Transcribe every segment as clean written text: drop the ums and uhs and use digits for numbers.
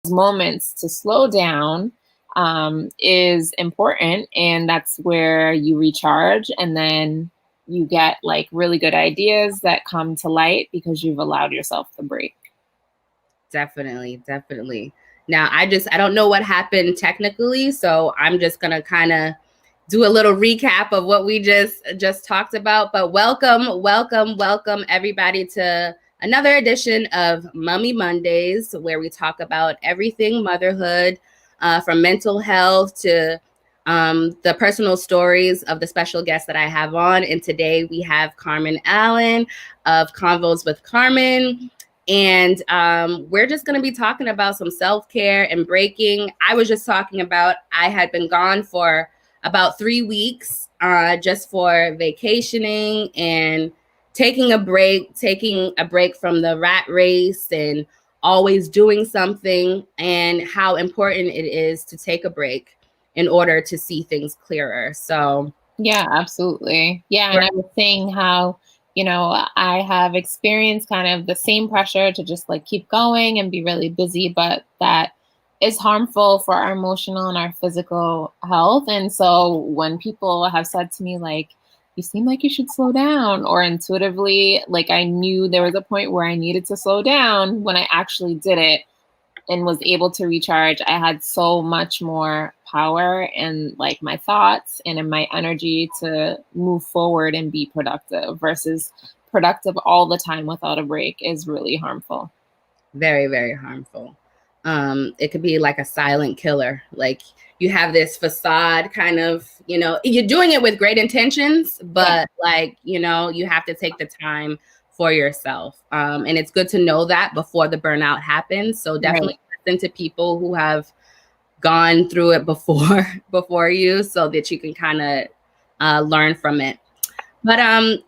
moments to slow down is important, and that's where you recharge, and then you get like really good ideas that come to light because you've allowed yourself the break. Definitely. Now, I don't know what happened technically, so I'm just gonna kind of do a little recap of what we just talked about. But welcome everybody to another edition of Mummy Mondays, where we talk about everything motherhood, from mental health to the personal stories of the special guests that I have on. And today we have Carmen Allen of Convos with Carmen. And we're just going to be talking about some self-care and breaking. I was just talking about, I had been gone for about 3 weeks just for vacationing and taking a break from the rat race and always doing something, and how important it is to take a break in order to see things clearer. So yeah, absolutely. Yeah. And I was saying how, I have experienced kind of the same pressure to just like keep going and be really busy, but that is harmful for our emotional and our physical health. And so when people have said to me, like, you seem like you should slow down, or intuitively, like I knew there was a point where I needed to slow down, when I actually did it and was able to recharge, I had so much more power in like my thoughts and in my energy to move forward and be productive, versus productive all the time without a break is really harmful. Very, very harmful. It could be like a silent killer. Like you have this facade kind of, you're doing it with great intentions, but like, you have to take the time for yourself. And it's good to know that before the burnout happens. So definitely listen to people who have gone through it before you, so that you can kind of learn from it. But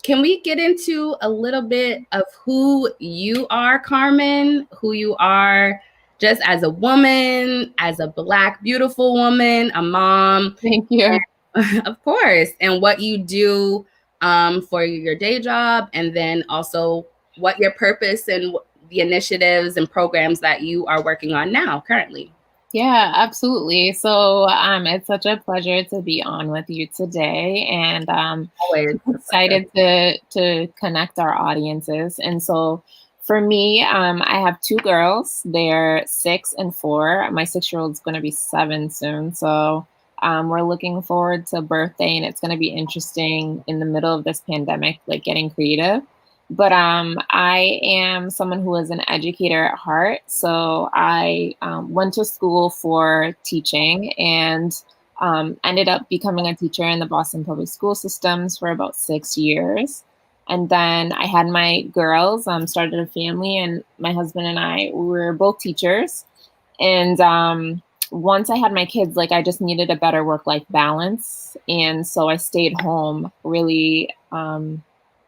can we get into a little bit of who you are, Carmen, who you are just as a woman, as a Black, beautiful woman, a mom? Thank you. And, of course. And what you do for your day job, and then also what your purpose and the initiatives and programs that you are working on now currently. Yeah, absolutely. So it's such a pleasure to be on with you today, and Always excited to connect our audiences. And so for me, I have 2 girls. They're 6 and 4. My 6-year-old's going to be 7 soon. So we're looking forward to birthday, and it's going to be interesting in the middle of this pandemic, like getting creative. But I am someone who is an educator at heart. So I went to school for teaching, and ended up becoming a teacher in the Boston public school systems for about 6 years. And then I had my girls, started a family, and my husband and I were both teachers. And once I had my kids, like I just needed a better work-life balance. And so I stayed home, really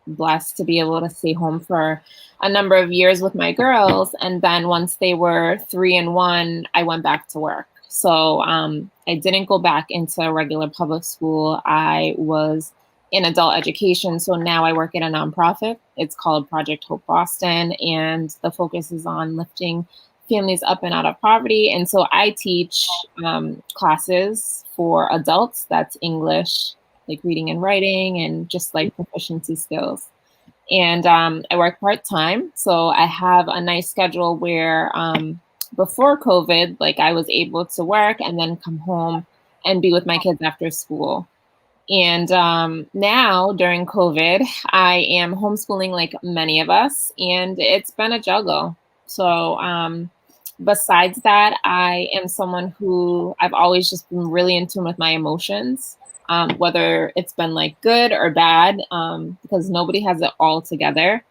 blessed to be able to stay home for a number of years with my girls. And then once they were 3 and 1, I went back to work. So I didn't go back into regular public school. I was in adult education. So now I work at a nonprofit. It's called Project Hope Boston. And the focus is on lifting families up and out of poverty. And so I teach classes for adults. That's English, like reading and writing, and just like proficiency skills. And I work part-time. So I have a nice schedule where before COVID, like I was able to work and then come home and be with my kids after school. And now during COVID, I am homeschooling like many of us, and it's been a juggle. So besides that, I am someone who I've always just been really in tune with my emotions, whether it's been like good or bad, because nobody has it all together.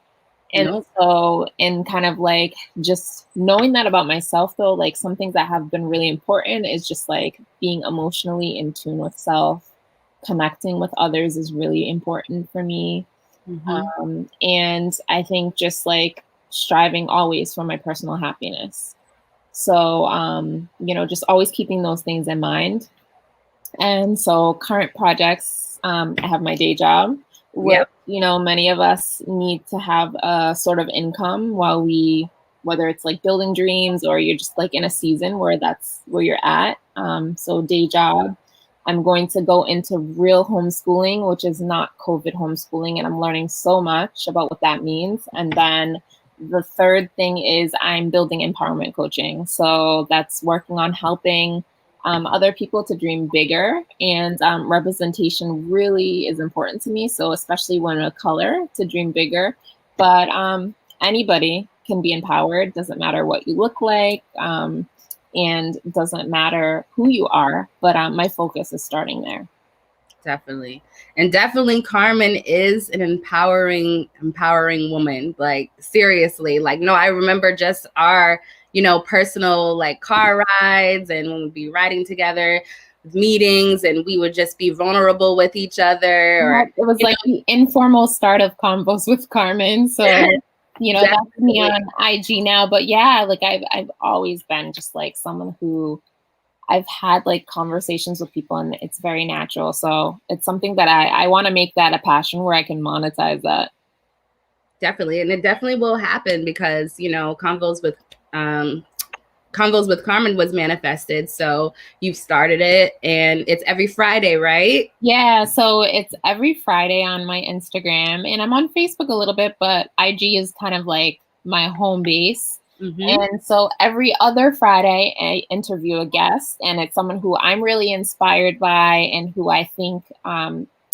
And so in kind of like just knowing that about myself, though, like some things that have been really important is just like being emotionally in tune with self. Connecting with others is really important for me. And I think just like striving always for my personal happiness. So, just always keeping those things in mind. And so current projects, I have my day job where, many of us need to have a sort of income while we whether it's like building dreams or you're just like in a season where that's where you're at. So day job. I'm going to go into real homeschooling, which is not COVID homeschooling, and I'm learning so much about what that means. And then the third thing is I'm building empowerment coaching. So that's working on helping other people to dream bigger, and representation really is important to me. So especially women of color to dream bigger, but anybody can be empowered. Doesn't matter what you look like. And it doesn't matter who you are, but my focus is starting there. Definitely. And definitely Carmen is an empowering woman. Like seriously, like, no, I remember just our, personal like car rides, and when we'd be riding together, meetings, and we would just be vulnerable with each other. Or it was like the informal start of Convos with Carmen. So that's me on IG now. But yeah, like I've always been just like someone who I've had like conversations with people, and it's very natural. So it's something that I want to make that a passion where I can monetize that. Definitely. And it definitely will happen because, Convos with Carmen was manifested. So you've started it, and it's every Friday, right? Yeah. So it's every Friday on my Instagram, and I'm on Facebook a little bit, but IG is kind of like my home base. Mm-hmm. And so every other Friday I interview a guest, and it's someone who I'm really inspired by and who I think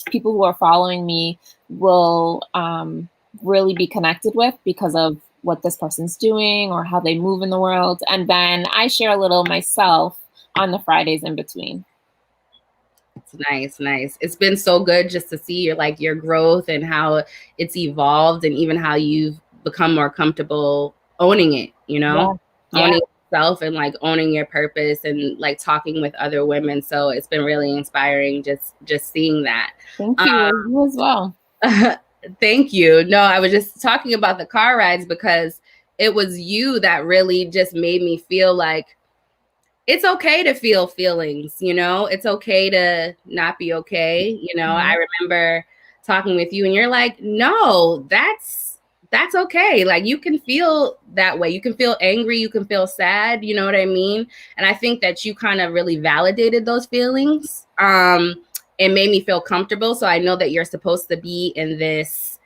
people who are following me will really be connected with because of what this person's doing or how they move in the world. And then I share a little myself on the Fridays in between. It's nice. It's been so good just to see your growth and how it's evolved, and even how you've become more comfortable owning it, owning yourself and like owning your purpose, and like talking with other women. So it's been really inspiring just seeing that. Thank you. You as well. Thank you. No, I was just talking about the car rides because it was you that really just made me feel like it's okay to feel feelings, it's okay to not be okay. Mm-hmm. I remember talking with you and you're like, no, that's okay. Like you can feel that way. You can feel angry. You can feel sad. You know what I mean? And I think that you kind of really validated those feelings. It made me feel comfortable. So I know that you're supposed to be in this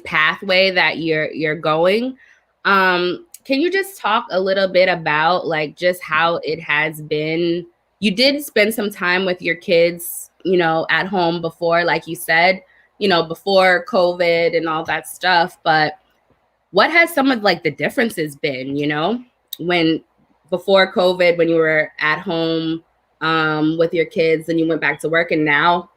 pathway that you're going. Can you just talk a little bit about like just how it has been? You did spend some time with your kids, at home before, like you said, before COVID and all that stuff. But what has some of like the differences been, when before COVID, when you were at home with your kids and you went back to work, and now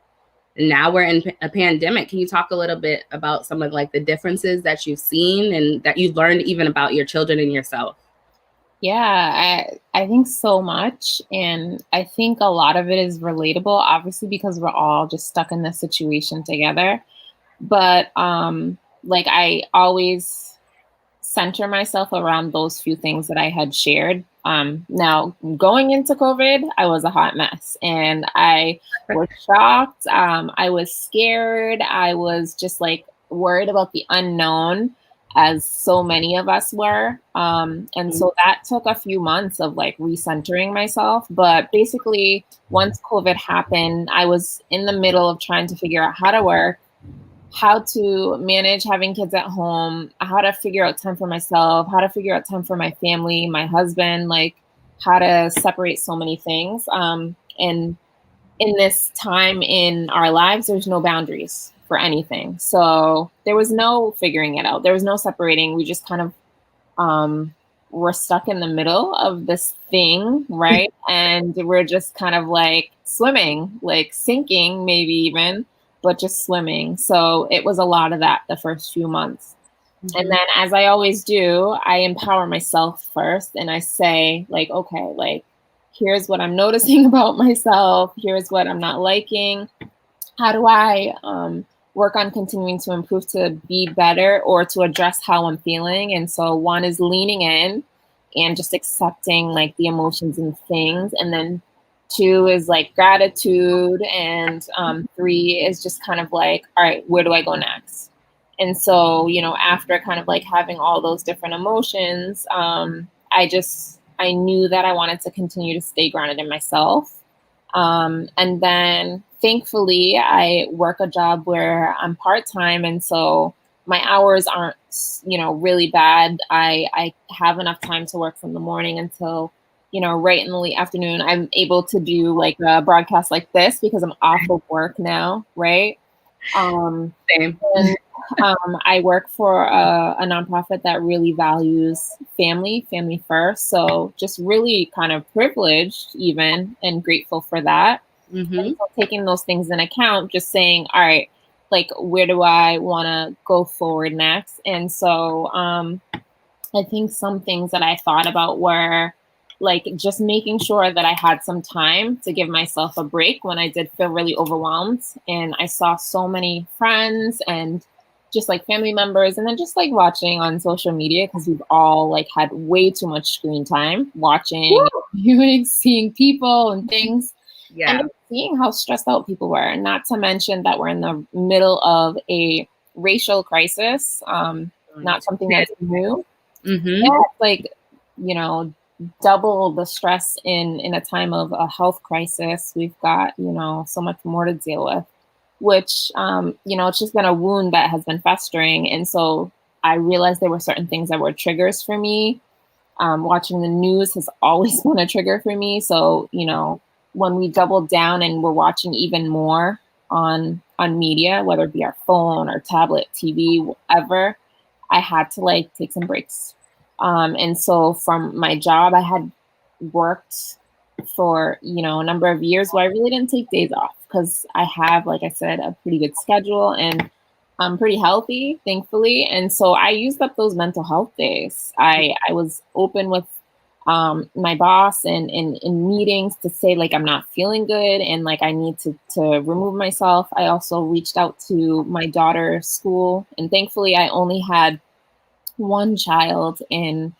we're in a pandemic? Can you talk a little bit about some of like the differences that you've seen and that you've learned even about your children and yourself? Yeah, I think so much. And I think a lot of it is relatable, obviously, because we're all just stuck in this situation together. But like I always center myself around those few things that I had shared. Now, going into COVID, I was a hot mess, and I was shocked. I was scared. I was just like worried about the unknown, as so many of us were. And so that took a few months of like recentering myself. But basically, once COVID happened, I was in the middle of trying to figure out how to work, how to manage having kids at home, how to figure out time for myself, how to figure out time for my family, my husband, like how to separate so many things. And in this time in our lives, there's no boundaries for anything. So there was no figuring it out. There was no separating. We just kind of were stuck in the middle of this thing, right? And we're just kind of like swimming, like sinking maybe even, but just swimming. So it was a lot of that the first few months. Mm-hmm. And then, as I always do, I empower myself first, and I say like, okay, like, here's what I'm noticing about myself. Here's what I'm not liking. How do I work on continuing to improve to be better or to address how I'm feeling? And so one is leaning in and just accepting like the emotions and things. And then 2 is like gratitude. And 3 is just kind of like, all right, where do I go next? And so, after kind of like having all those different emotions, I knew that I wanted to continue to stay grounded in myself. And then thankfully, I work a job where I'm part-time. And so my hours aren't, really bad. I have enough time to work from the morning until, right in the afternoon. I'm able to do like a broadcast like this because I'm off of work now, right? Same. And I work for a nonprofit that really values family first. So just really kind of privileged even and grateful for that. Mm-hmm. And so taking those things in account, just saying, all right, like, where do I want to go forward next? And so I think some things that I thought about were like just making sure that I had some time to give myself a break when I did feel really overwhelmed. And I saw so many friends and just like family members, and then just like watching on social media because we've all like had way too much screen time watching, viewing, seeing people and things. Yeah. And seeing how stressed out people were, and not to mention that we're in the middle of a racial crisis, not something that's new. Mm-hmm. Yeah, like, double the stress in a time of a health crisis. We've got, so much more to deal with, which, it's just been a wound that has been festering. And so I realized there were certain things that were triggers for me. Watching the news has always been a trigger for me. So, when we doubled down and we're watching even more on media, whether it be our phone or tablet, TV, whatever, I had to like take some breaks. And so from my job, I had worked for, a number of years where I really didn't take days off because I have, like I said, a pretty good schedule and I'm pretty healthy, thankfully. And so I used up those mental health days. I was open with my boss and in meetings to say like I'm not feeling good and like I need to remove myself. I also reached out to my daughter's school, and thankfully I only had one child in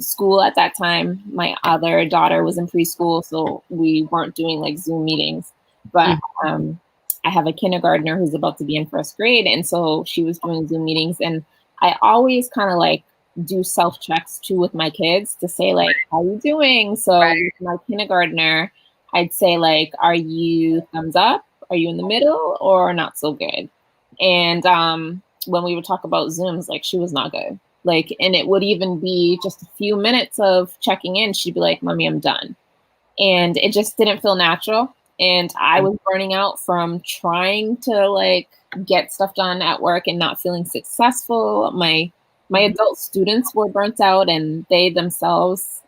school at that time. My other daughter was in preschool, so we weren't doing like Zoom meetings. But I have a kindergartner who's about to be in first grade, and so she was doing Zoom meetings. And I always kind of like do self checks too with my kids to say like, how you doing? So with my kindergartner, I'd say like, are you thumbs up? Are you in the middle or not so good? And when we would talk about Zooms, like she was not good. Like, and it would even be just a few minutes of checking in. She'd be like, Mommy, I'm done. And it just didn't feel natural. And I was burning out from trying to like get stuff done at work and not feeling successful. My adult students were burnt out, and they themselves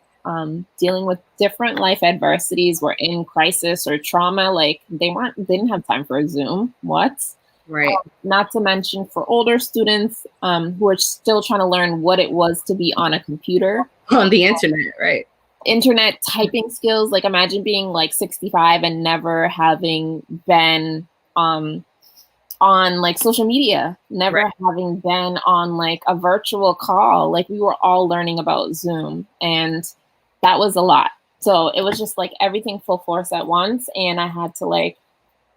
dealing with different life adversities, were in crisis or trauma. Like they didn't have time for a Zoom. What? Right. Not to mention for older students who are still trying to learn what it was to be on a computer. On the internet, right. Internet typing skills. Like imagine being like 65 and never having been on like social media, never having been on like a virtual call. Like we were all learning about Zoom, and that was a lot. So it was just like everything full force at once, and I had to like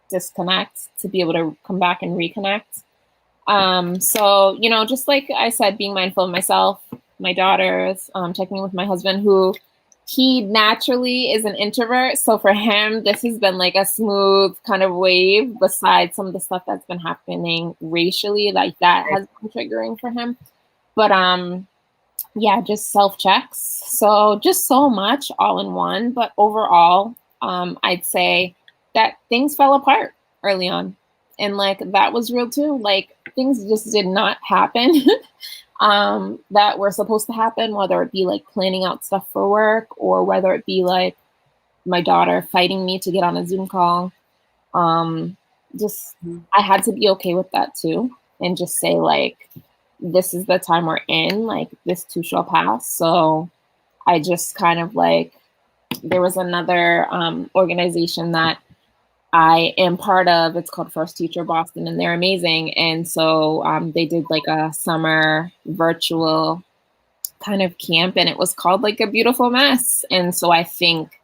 disconnect to be able to come back and reconnect. So, just like I said, being mindful of myself, my daughters, checking in with my husband, who he naturally is an introvert. So for him, this has been like a smooth kind of wave besides some of the stuff that's been happening racially, like that has been triggering for him. But yeah, just self-checks. So just so much all in one. But overall, I'd say that things fell apart early on. And like that was real too. Like things just did not happen that were supposed to happen, whether it be like planning out stuff for work or whether it be like my daughter fighting me to get on a Zoom call. Just I had to be okay with that too, and just say like, this is the time we're in, like this too shall pass. So I just kind of like, there was another organization that I am part of. It's called First Teacher Boston, and they're amazing. And so they did like a summer virtual kind of camp, and it was called like A Beautiful Mess. And so I think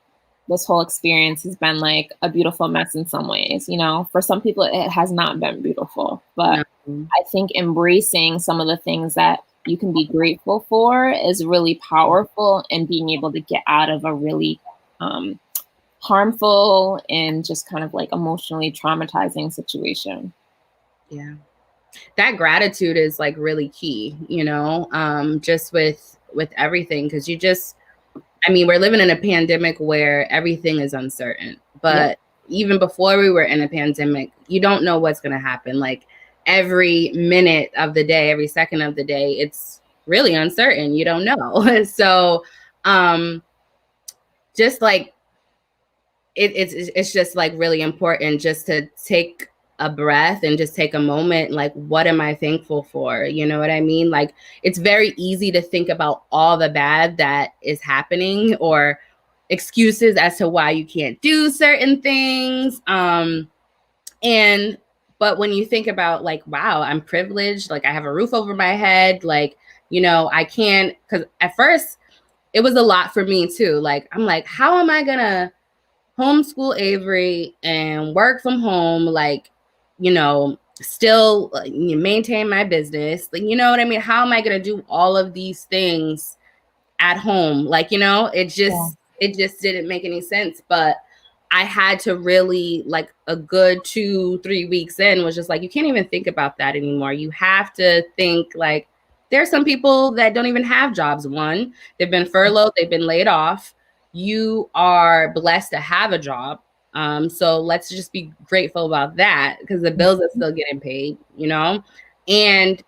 this whole experience has been like a beautiful mess in some ways. You know, for some people, it has not been beautiful, but No. I think embracing some of the things that you can be grateful for is really powerful, and being able to get out of a really harmful and just kind of like emotionally traumatizing situation. Yeah. That gratitude is like really key, you know, just with everything. Cause you just, I mean, we're living in a pandemic where everything is uncertain, but even before we were in a pandemic, you don't know what's going to happen. Like every minute of the day, every second of the day, it's really uncertain. You don't know. So, just like, it's just like really important just to take a breath and just take a moment. Like, what am I thankful for? You know what I mean? Like, it's very easy to think about all the bad that is happening, or excuses as to why you can't do certain things. And but when you think about like, wow, I'm privileged, like I have a roof over my head, like, you know, I can't, because at first it was a lot for me too. Like, I'm like, how am I gonna homeschool Avery and work from home, like, you know, still maintain my business? Like, you know what I mean? How am I going to do all of these things at home? Like, you know, it just didn't make any sense. But I had to really, like, a good 2-3 weeks in was just like, you can't even think about that anymore. You have to think like, there's some people that don't even have jobs. One, they've been furloughed, they've been laid off. You are blessed to have a job. So let's just be grateful about that, because the bills are still getting paid, you know? And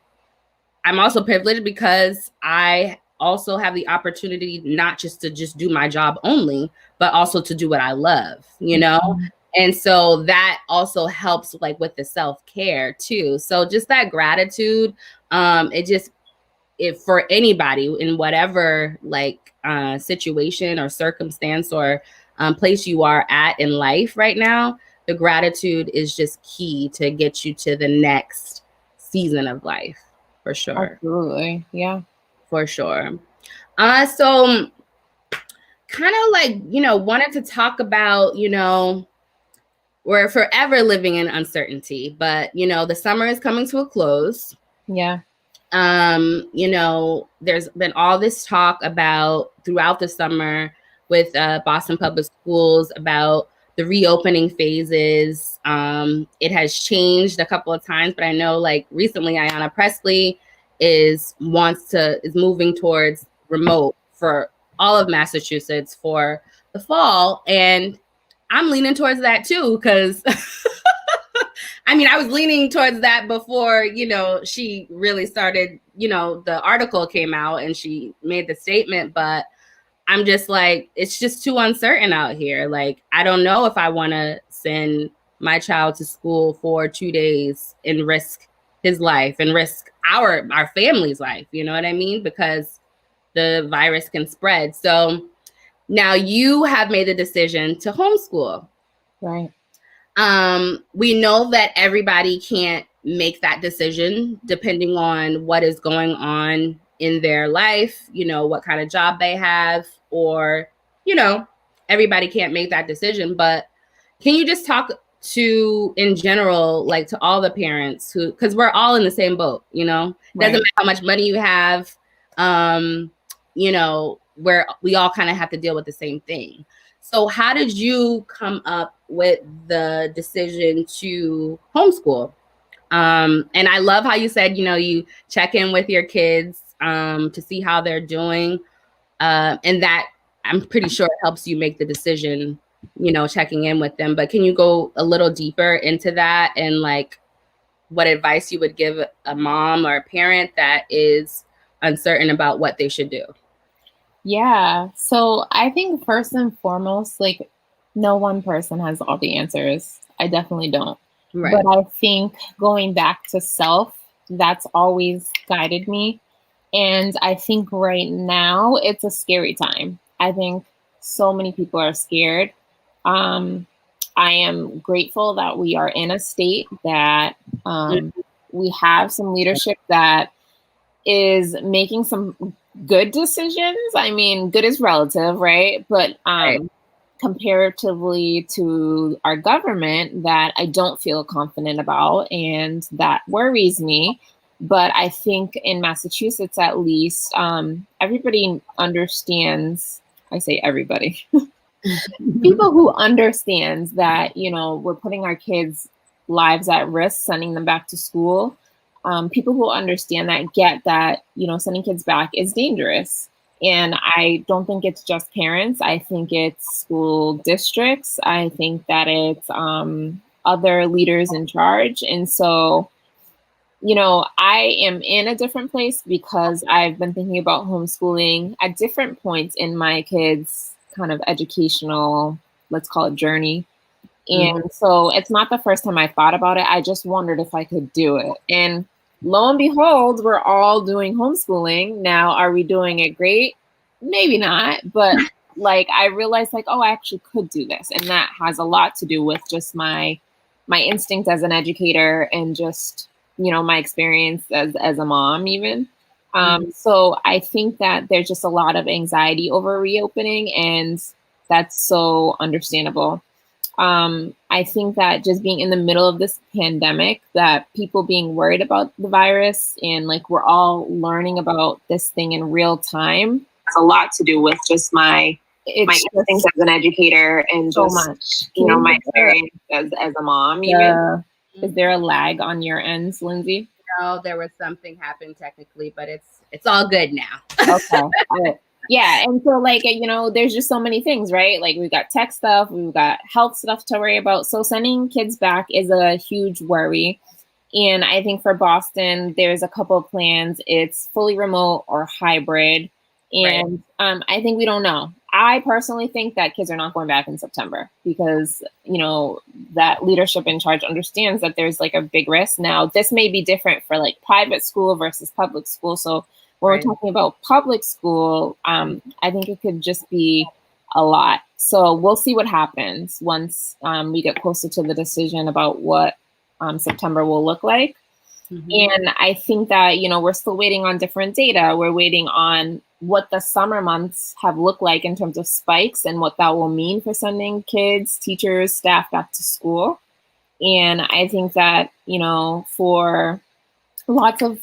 I'm also privileged because I also have the opportunity not just to just do my job only, but also to do what I love, you know? And so that also helps like with the self-care too. So just that gratitude, it for anybody in whatever like situation or circumstance or place you are at in life right now, the gratitude is just key to get you to the next season of life, for sure. Absolutely. Yeah. For sure. So kind of like, you know, wanted to talk about, you know, we're forever living in uncertainty, but you know, the summer is coming to a close. Yeah. You know, there's been all this talk about throughout the summer with Boston Public Schools about the reopening phases. It has changed a couple of times, but I know like recently Ayanna Pressley is moving towards remote for all of Massachusetts for the fall. And I'm leaning towards that too, because I mean, I was leaning towards that before, you know, she really started, you know, the article came out and she made the statement, but I'm just like, it's just too uncertain out here. Like, I don't know if I want to send my child to school for 2 days and risk his life and risk our family's life. You know what I mean? Because the virus can spread. So now you have made the decision to homeschool. Right. We know that everybody can't make that decision depending on what is going on in their life, you know, what kind of job they have, or, you know, everybody can't make that decision. But can you just talk to, in general, like to all the parents who, because we're all in the same boat, you know, doesn't matter how much money you have, you know, where we all kind of have to deal with the same thing. So how did you come up with the decision to homeschool? And I love how you said, you know, you check in with your kids to see how they're doing. And that, I'm pretty sure, helps you make the decision, you know, checking in with them. But can you go a little deeper into that and like what advice you would give a mom or a parent that is uncertain about what they should do? Yeah. So I think first and foremost, like, no one person has all the answers. I definitely don't. Right. But I think going back to self, that's always guided me. And I think right now it's a scary time. I think so many people are scared. I am grateful that we are in a state that we have some leadership that is making some good decisions. I mean, good is relative, right? But Right. comparatively to our government that I don't feel confident about, and that worries me. But I think in Massachusetts, at least, everybody understands. I say everybody. People who understands that, you know, we're putting our kids' lives at risk, sending them back to school. People who understand that get that, you know, sending kids back is dangerous. And I don't think it's just parents. I think it's school districts. I think that it's other leaders in charge. And so, you know, I am in a different place because I've been thinking about homeschooling at different points in my kids' kind of educational, let's call it, journey. And so it's not the first time I thought about it. I just wondered if I could do it. And lo and behold, we're all doing homeschooling. Now, are we doing it great? Maybe not. But like, I realized like, oh, I actually could do this. And that has a lot to do with just my instinct as an educator and just, you know, my experience as a mom even. So I think that there's just a lot of anxiety over reopening, and that's so understandable. I think that just being in the middle of this pandemic, that people being worried about the virus and like we're all learning about this thing in real time has a lot to do with just my instincts as an educator and so just much, you know, my experience as a mom. Even is there a lag on your ends, Lindsey? No, there was something happened technically, but it's all good now. Okay. Yeah. And so like, you know, there's just so many things, right? Like we've got tech stuff, we've got health stuff to worry about. So sending kids back is a huge worry. And I think for Boston, there's a couple of plans. It's fully remote or hybrid. And I think we don't know. I personally think that kids are not going back in September because, you know, that leadership in charge understands that there's like a big risk. Now, this may be different for like private school versus public school. So when we're talking about public school, I think it could just be a lot. So we'll see what happens once we get closer to the decision about what September will look like. And I think that, you know, we're still waiting on different data. We're waiting on what the summer months have looked like in terms of spikes and what that will mean for sending kids, teachers, staff back to school. And I think that, you know, for lots of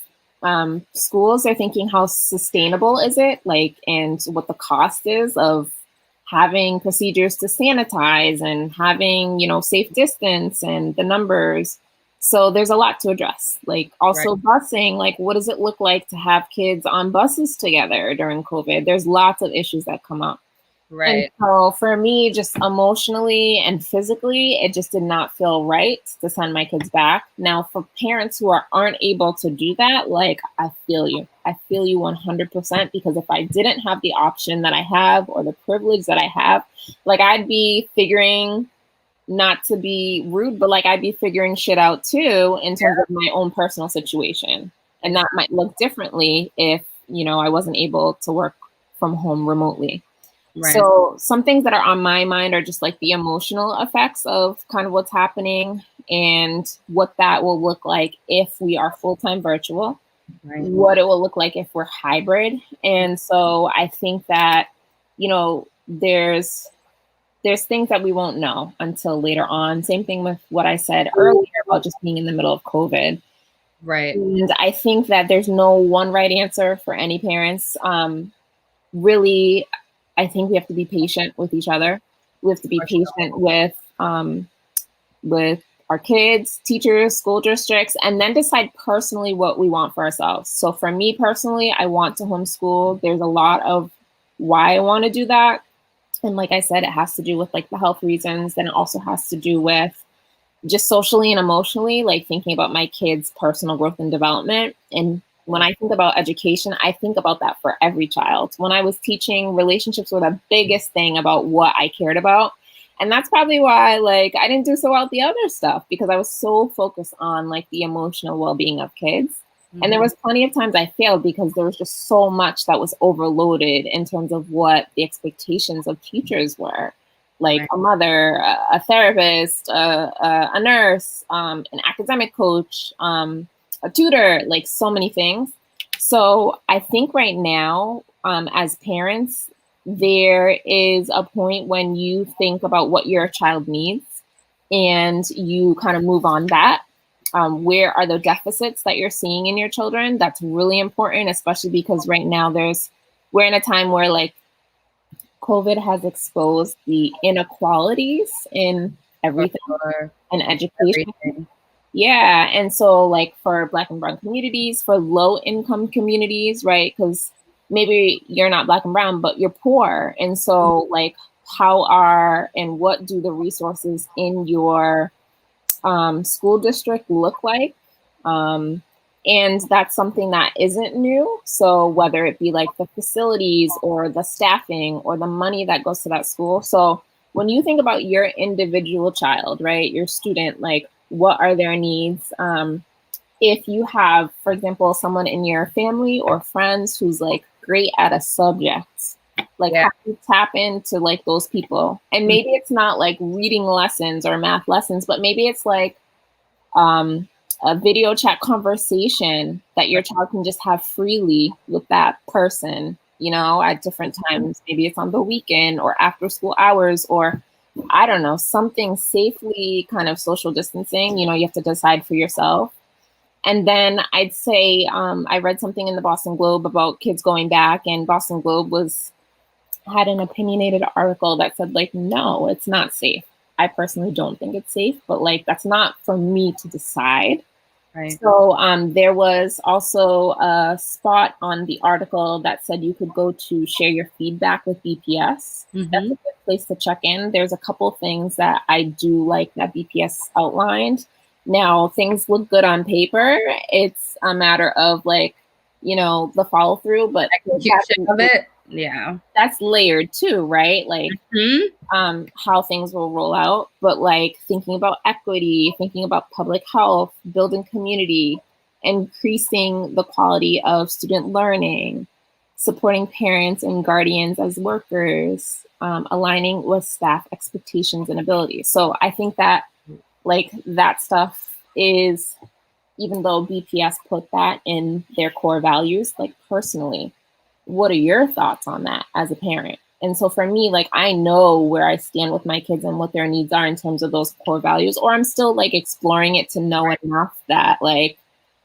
schools, they're thinking how sustainable is it, like, and what the cost is of having procedures to sanitize and having, you know, safe distance and the numbers. So there's a lot to address. Like also busing, like what does it look like to have kids on buses together during COVID? There's lots of issues that come up. And so for me, just emotionally and physically, it just did not feel right to send my kids back. Now, for parents who aren't able to do that, like I feel you. I feel you 100%, because if I didn't have the option that I have or the privilege that I have, like I'd be figuring, not to be rude, but like I'd be figuring shit out too in terms of my own personal situation. And that might look differently if, you know, I wasn't able to work from home remotely. So some things that are on my mind are just like the emotional effects of kind of what's happening and what that will look like if we are full-time virtual, what it will look like if we're hybrid. And so I think that, you know, there's things that we won't know until later on. Same thing with what I said earlier about just being in the middle of COVID. And I think that there's no one right answer for any parents. Really, I think we have to be patient with each other. We have to be patient with our kids, teachers, school districts, and then decide personally what we want for ourselves. So for me personally, I want to homeschool. There's a lot of why I want to do that. And like I said, it has to do with like the health reasons. Then it also has to do with just socially and emotionally, like thinking about my kids' personal growth and development. And when I think about education, I think about that for every child. When I was teaching, relationships were the biggest thing about what I cared about. And that's probably why like I didn't do so well with the other stuff, because I was so focused on like the emotional well-being of kids. And there was plenty of times I failed because there was just so much that was overloaded in terms of what the expectations of teachers were. Like a mother, a therapist, a nurse, an academic coach, a tutor, like so many things. So I think right now, as parents, there is a point when you think about what your child needs and you kind of move on that. Where are the deficits that you're seeing in your children? That's really important, especially because right now we're in a time where like COVID has exposed the inequalities in everything in education. Everything. Yeah. And so like for Black and brown communities, for low income communities, right? Because maybe you're not Black and brown, but you're poor. And so like how are and what do the resources in your school district look like? And that's something that isn't new. So whether it be like the facilities or the staffing or the money that goes to that school. So when you think about your individual child, right, your student, like what are their needs? If you have, for example, someone in your family or friends who's like great at a subject, like how do you tap into like those people? And maybe it's not like reading lessons or math lessons, but maybe it's like a video chat conversation that your child can just have freely with that person, you know, at different times. Maybe it's on the weekend or after school hours, or I don't know, something safely kind of social distancing. You know, you have to decide for yourself. And then I'd say I read something in the Boston Globe about kids going back, and Boston Globe had an opinionated article that said like, no, it's not safe. I personally don't think it's safe, but like that's not for me to decide. Right. So there was also a spot on the article that said you could go to share your feedback with BPS. That's a good place to check in. There's a couple things that I do like that BPS outlined. Now, things look good on paper. It's a matter of like, you know, the follow through, but execution of it. Yeah. That's layered too, right? Like how things will roll out, but like thinking about equity, thinking about public health, building community, increasing the quality of student learning, supporting parents and guardians as workers, aligning with staff expectations and abilities. So I think that like that stuff is, even though BPS put that in their core values, like personally, what are your thoughts on that as a parent? And so for me, like I know where I stand with my kids and what their needs are in terms of those core values, or I'm still like exploring it to know enough that like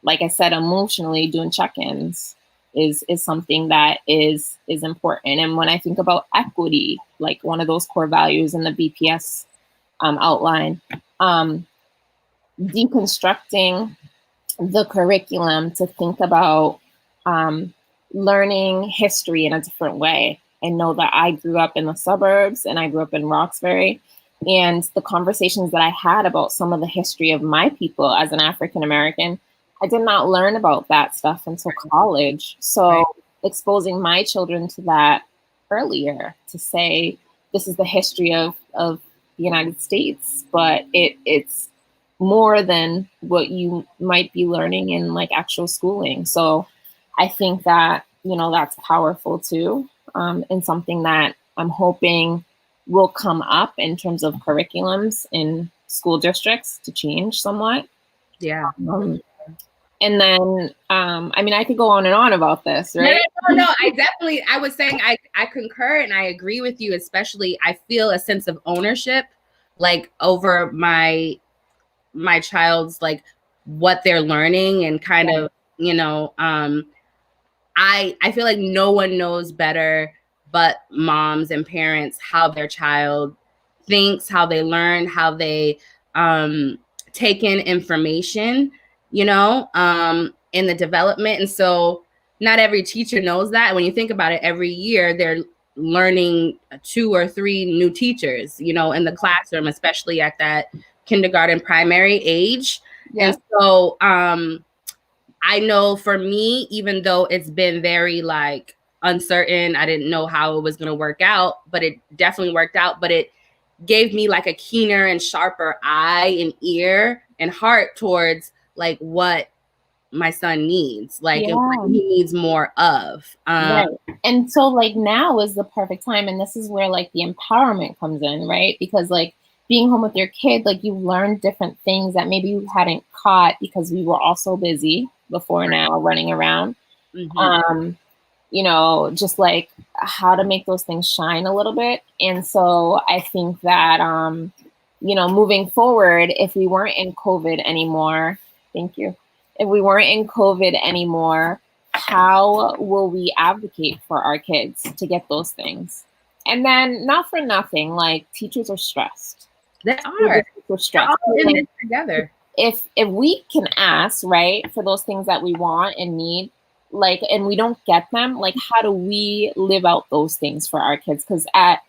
I said, emotionally doing check-ins is something that is important. And when I think about equity, like one of those core values in the BPS outline, deconstructing the curriculum to think about learning history in a different way. I know that I grew up in the suburbs and I grew up in Roxbury, and the conversations that I had about some of the history of my people as an African American, I did not learn about that stuff until college. So exposing my children to that earlier, to say this is the history of the United States, but it's more than what you might be learning in like actual schooling. So I think that, you know, that's powerful too, and something that I'm hoping will come up in terms of curriculums in school districts to change somewhat. Yeah. And then, I mean, I could go on and on about this, right? No, I was saying I concur and I agree with you, especially I feel a sense of ownership, like over my child's, like what they're learning and kind of, you know, I feel like no one knows better but moms and parents how their child thinks, how they learn, how they take in information, you know, in the development. And so not every teacher knows that. When you think about it, every year they're learning 2 or 3 new teachers, you know, in the classroom, especially at that kindergarten primary age. And so I know for me, even though it's been very like uncertain, I didn't know how it was going to work out, but it definitely worked out. But it gave me like a keener and sharper eye and ear and heart towards like what my son needs, like and what he needs more of. Right. And so like now is the perfect time. And this is where like the empowerment comes in, right? Because like being home with your kid, like you learn different things that maybe you hadn't caught because we were all so busy before now running around. you know, just like how to make those things shine a little bit. And so I think that, you know, moving forward, if we weren't in COVID anymore, thank you. If we weren't in COVID anymore, how will we advocate for our kids to get those things? And then, not for nothing, like teachers are stressed. They are. We're stressed. We're all in this together. If we can ask, right, for those things that we want and need, like, and we don't get them, like, how do we live out those things for our kids? Because at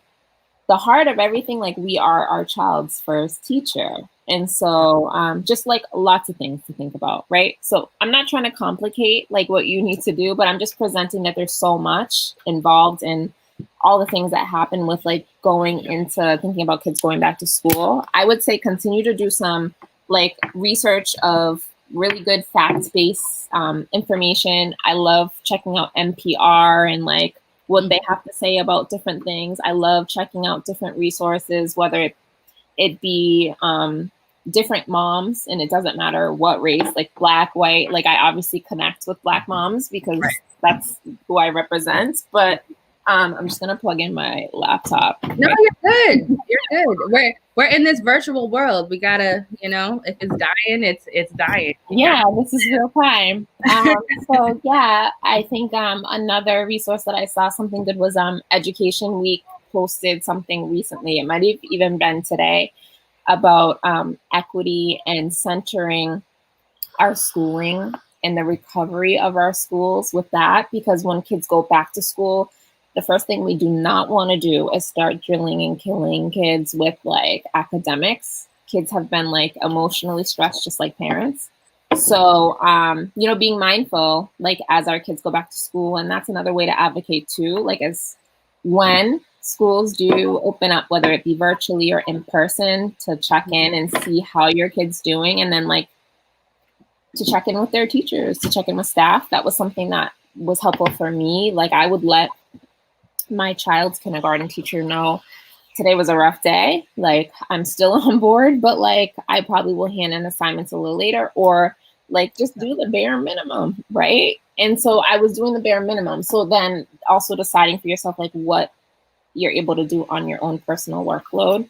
the heart of everything, like, we are our child's first teacher. And so just like lots of things to think about, right? So I'm not trying to complicate like what you need to do, but I'm just presenting that there's so much involved in all the things that happen with like going into thinking about kids going back to school. I would say continue to do some like research of really good fact-based information. I love checking out NPR and like what they have to say about different things. I love checking out different resources, whether it be different moms, and it doesn't matter what race, like Black, white. Like I obviously connect with Black moms because that's who I represent. But I'm just gonna plug in my laptop. No, you're good. You're good. We're in this virtual world. We gotta, you know, if it's dying, it's dying. Yeah, this is real time. So yeah, I think another resource that I saw something good was Education Week posted something recently. It might have even been today about equity and centering our schooling and the recovery of our schools with that, because when kids go back to school, the first thing we do not want to do is start drilling and killing kids with like academics. Kids have been like emotionally stressed just like parents. So, you know, being mindful, like as our kids go back to school, and that's another way to advocate too, like as when schools do open up, whether it be virtually or in person, to check in and see how your kid's doing, and then like to check in with their teachers, to check in with staff. That was something that was helpful for me. Like I would let my child's kindergarten teacher know today was a rough day. Like I'm still on board, but like I probably will hand in assignments a little later, or like just do the bare minimum, right? And so I was doing the bare minimum. So then also deciding for yourself like what you're able to do on your own personal workload.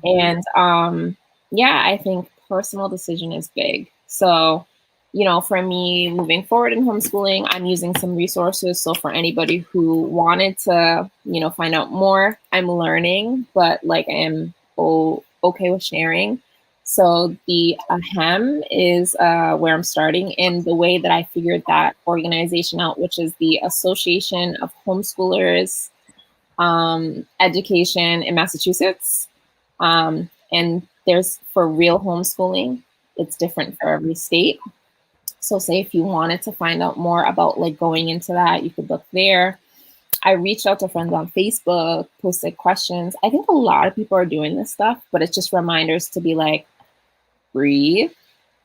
And yeah, I think personal decision is big. So, you know, for me moving forward in homeschooling, I'm using some resources. So for anybody who wanted to, you know, find out more, I'm learning, but like I am okay with sharing. So the AHEM is where I'm starting, and the way that I figured that organization out, which is the Association of Homeschoolers Education in Massachusetts. And there's for real homeschooling, it's different for every state. So say if you wanted to find out more about like going into that, you could look there. I reached out to friends on Facebook, posted questions. I think a lot of people are doing this stuff, but it's just reminders to be like, breathe,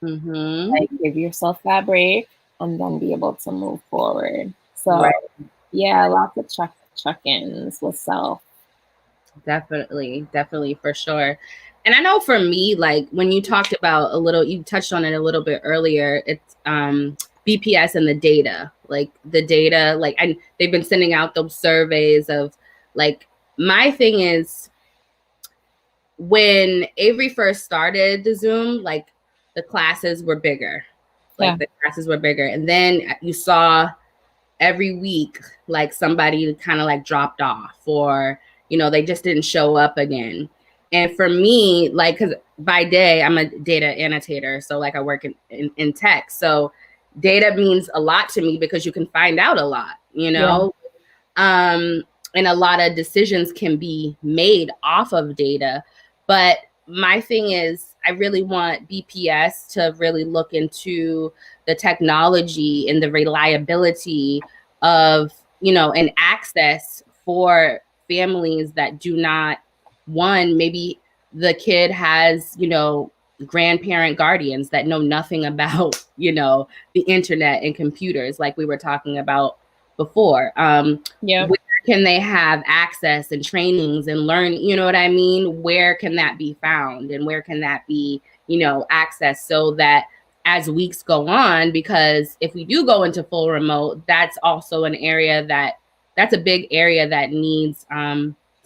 like give yourself that break, and then be able to move forward. So yeah, lots of check-ins with self. Definitely, for sure. And I know for me, like when you talked about you touched on it a little bit earlier, it's BPS and the data, like they've been sending out those surveys of like, my thing is when Avery first started the Zoom, like the classes were bigger, and then you saw every week, like somebody kind of like dropped off, or, you know, they just didn't show up again. And for me, like, because by day, I'm a data annotator. So like I work in tech. So data means a lot to me because you can find out a lot, you know, and a lot of decisions can be made off of data. But my thing is, I really want BPS to really look into the technology and the reliability of, you know, and access for families that do not, maybe the kid has, you know, grandparent guardians that know nothing about, you know, the internet and computers, like we were talking about before. Where can they have access and trainings and learn, you know what I mean? Where can that be found, and where can that be, you know, accessed, so that as weeks go on, because if we do go into full remote, that's also an area that's a big area that needs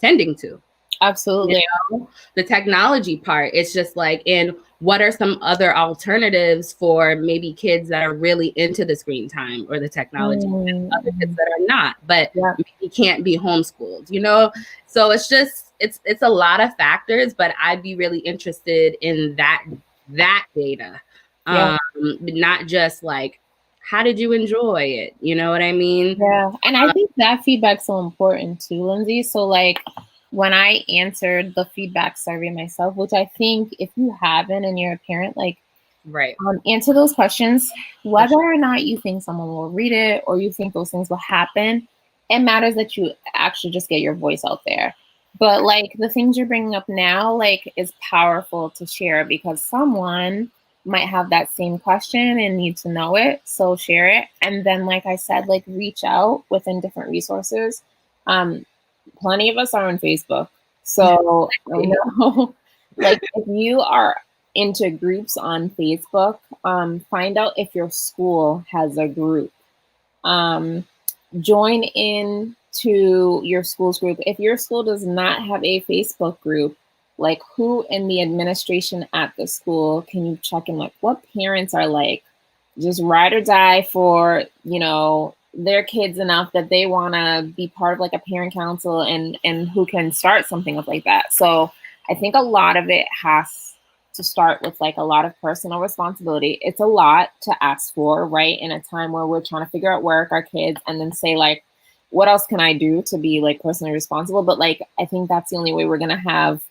tending to. Absolutely. You know, the technology part, it's just like, and what are some other alternatives for maybe kids that are really into the screen time or the technology, and other kids that are not, but maybe can't be homeschooled, you know? So it's just, it's a lot of factors, but I'd be really interested in that data. Not just like, how did you enjoy it? You know what I mean? Yeah. And I think that feedback's so important too, Lindsey. So like when I answered the feedback survey myself, which I think if you haven't and you're a parent, like answer those questions, whether or not you think someone will read it or you think those things will happen. It matters that you actually just get your voice out there. But like the things you're bringing up now, like is powerful to share because someone might have that same question and need to know it. So share it. And then, like I said, like reach out within different resources. Plenty of us are on Facebook. So, you know, like if you are into groups on Facebook, find out if your school has a group. Join in to your school's group. If your school does not have a Facebook group, like who in the administration at the school can you check in? Like what parents are like just ride or die for, you know, their kids enough that they want to be part of like a parent council and who can start something up like that. So I think a lot of it has to start with like a lot of personal responsibility. It's a lot to ask for, right? In a time where we're trying to figure out work, our kids, and then say like, what else can I do to be like personally responsible? But like, I think that's the only way we're going to have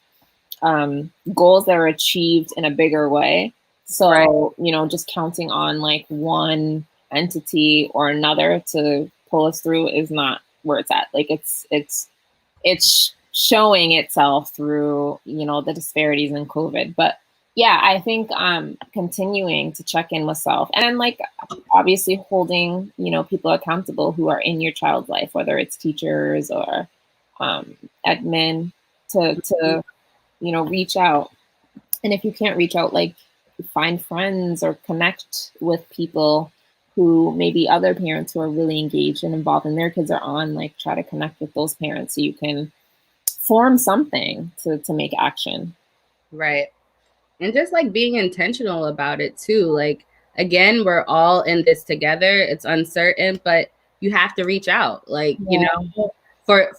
goals that are achieved in a bigger way. So, you know, just counting on like one entity or another to pull us through is not where it's at. Like it's showing itself through, you know, the disparities in COVID. But yeah, I think continuing to check in with self and then like obviously holding, you know, people accountable who are in your child's life, whether it's teachers or admin to you know, reach out. And if you can't reach out, like find friends or connect with people who maybe other parents who are really engaged and involved and their kids are on, like try to connect with those parents so you can form something to make action. Right. And just like being intentional about it too. Like, again, we're all in this together. It's uncertain, but you have to reach out, like, you know, for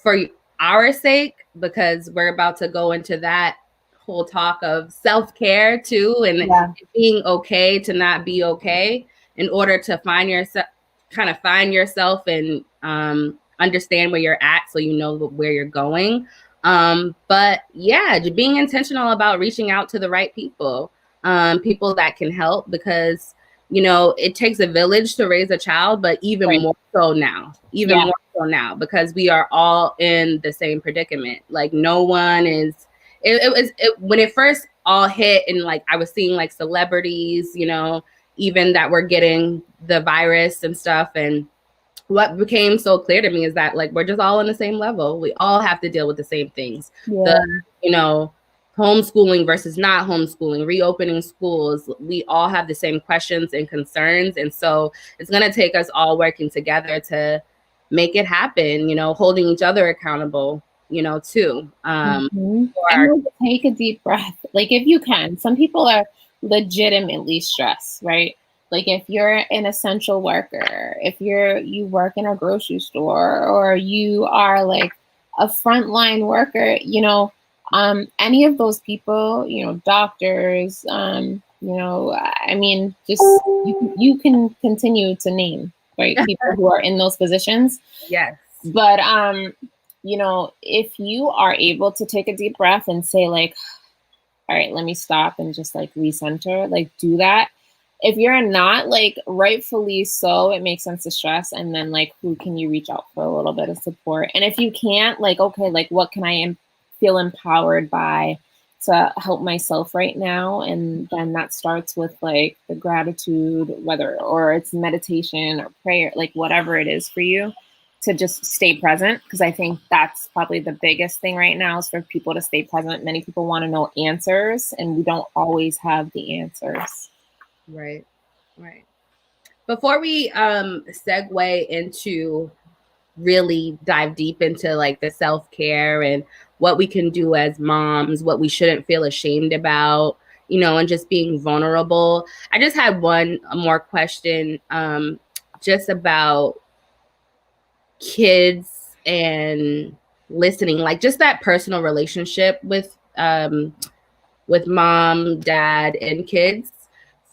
our sake, because we're about to go into that whole talk of self-care too, and being okay to not be okay in order to find yourself and understand where you're at so you know where you're going. But yeah, being intentional about reaching out to the right people, people that can help, because you know, it takes a village to raise a child, but even more so now, more so now, because we are all in the same predicament. Like no one is, when it first all hit and like I was seeing like celebrities, you know, even that were getting the virus and stuff. And what became so clear to me is that like, we're just all on the same level. We all have to deal with the same things. The, you know, homeschooling versus not homeschooling, reopening schools, we all have the same questions and concerns. And so it's going to take us all working together to make it happen, you know, holding each other accountable, you know, too. And take a deep breath. Like if you can, some people are legitimately stressed, right? Like if you're an essential worker, if you work in a grocery store, or you are like a frontline worker, you know, any of those people, you know, doctors, you know, I mean, just you can continue to name, right? People who are in those positions. Yes. But you know, if you are able to take a deep breath and say like, all right, let me stop and just like recenter, like do that. If you're not, like rightfully so, it makes sense to stress. And then like, who can you reach out for a little bit of support? And if you can't, like, okay, like what can I feel empowered by to help myself right now? And then that starts with like the gratitude, whether, or it's meditation or prayer, like whatever it is for you, to just stay present. Because I think that's probably the biggest thing right now is for people to stay present. Many people want to know answers and we don't always have the answers. Right. Right. Before we segue into really dive deep into like the self-care and what we can do as moms, what we shouldn't feel ashamed about, you know, and just being vulnerable. I just had one more question just about kids and listening, like just that personal relationship with mom, dad, and kids.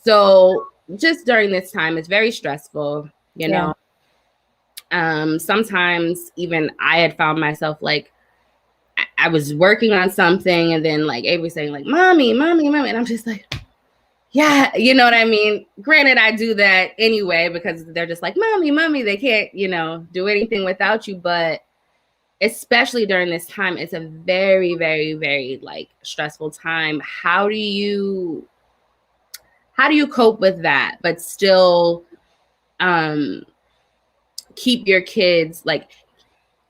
So just during this time, it's very stressful, you know. Sometimes even I had found myself like I was working on something and then like Avery saying like mommy, mommy, mommy, and I'm just like, yeah, you know what I mean? Granted, I do that anyway because they're just like, mommy, mommy, they can't, you know, do anything without you. But especially during this time, it's a very, very, very like stressful time. How do you cope with that, but still keep your kids, like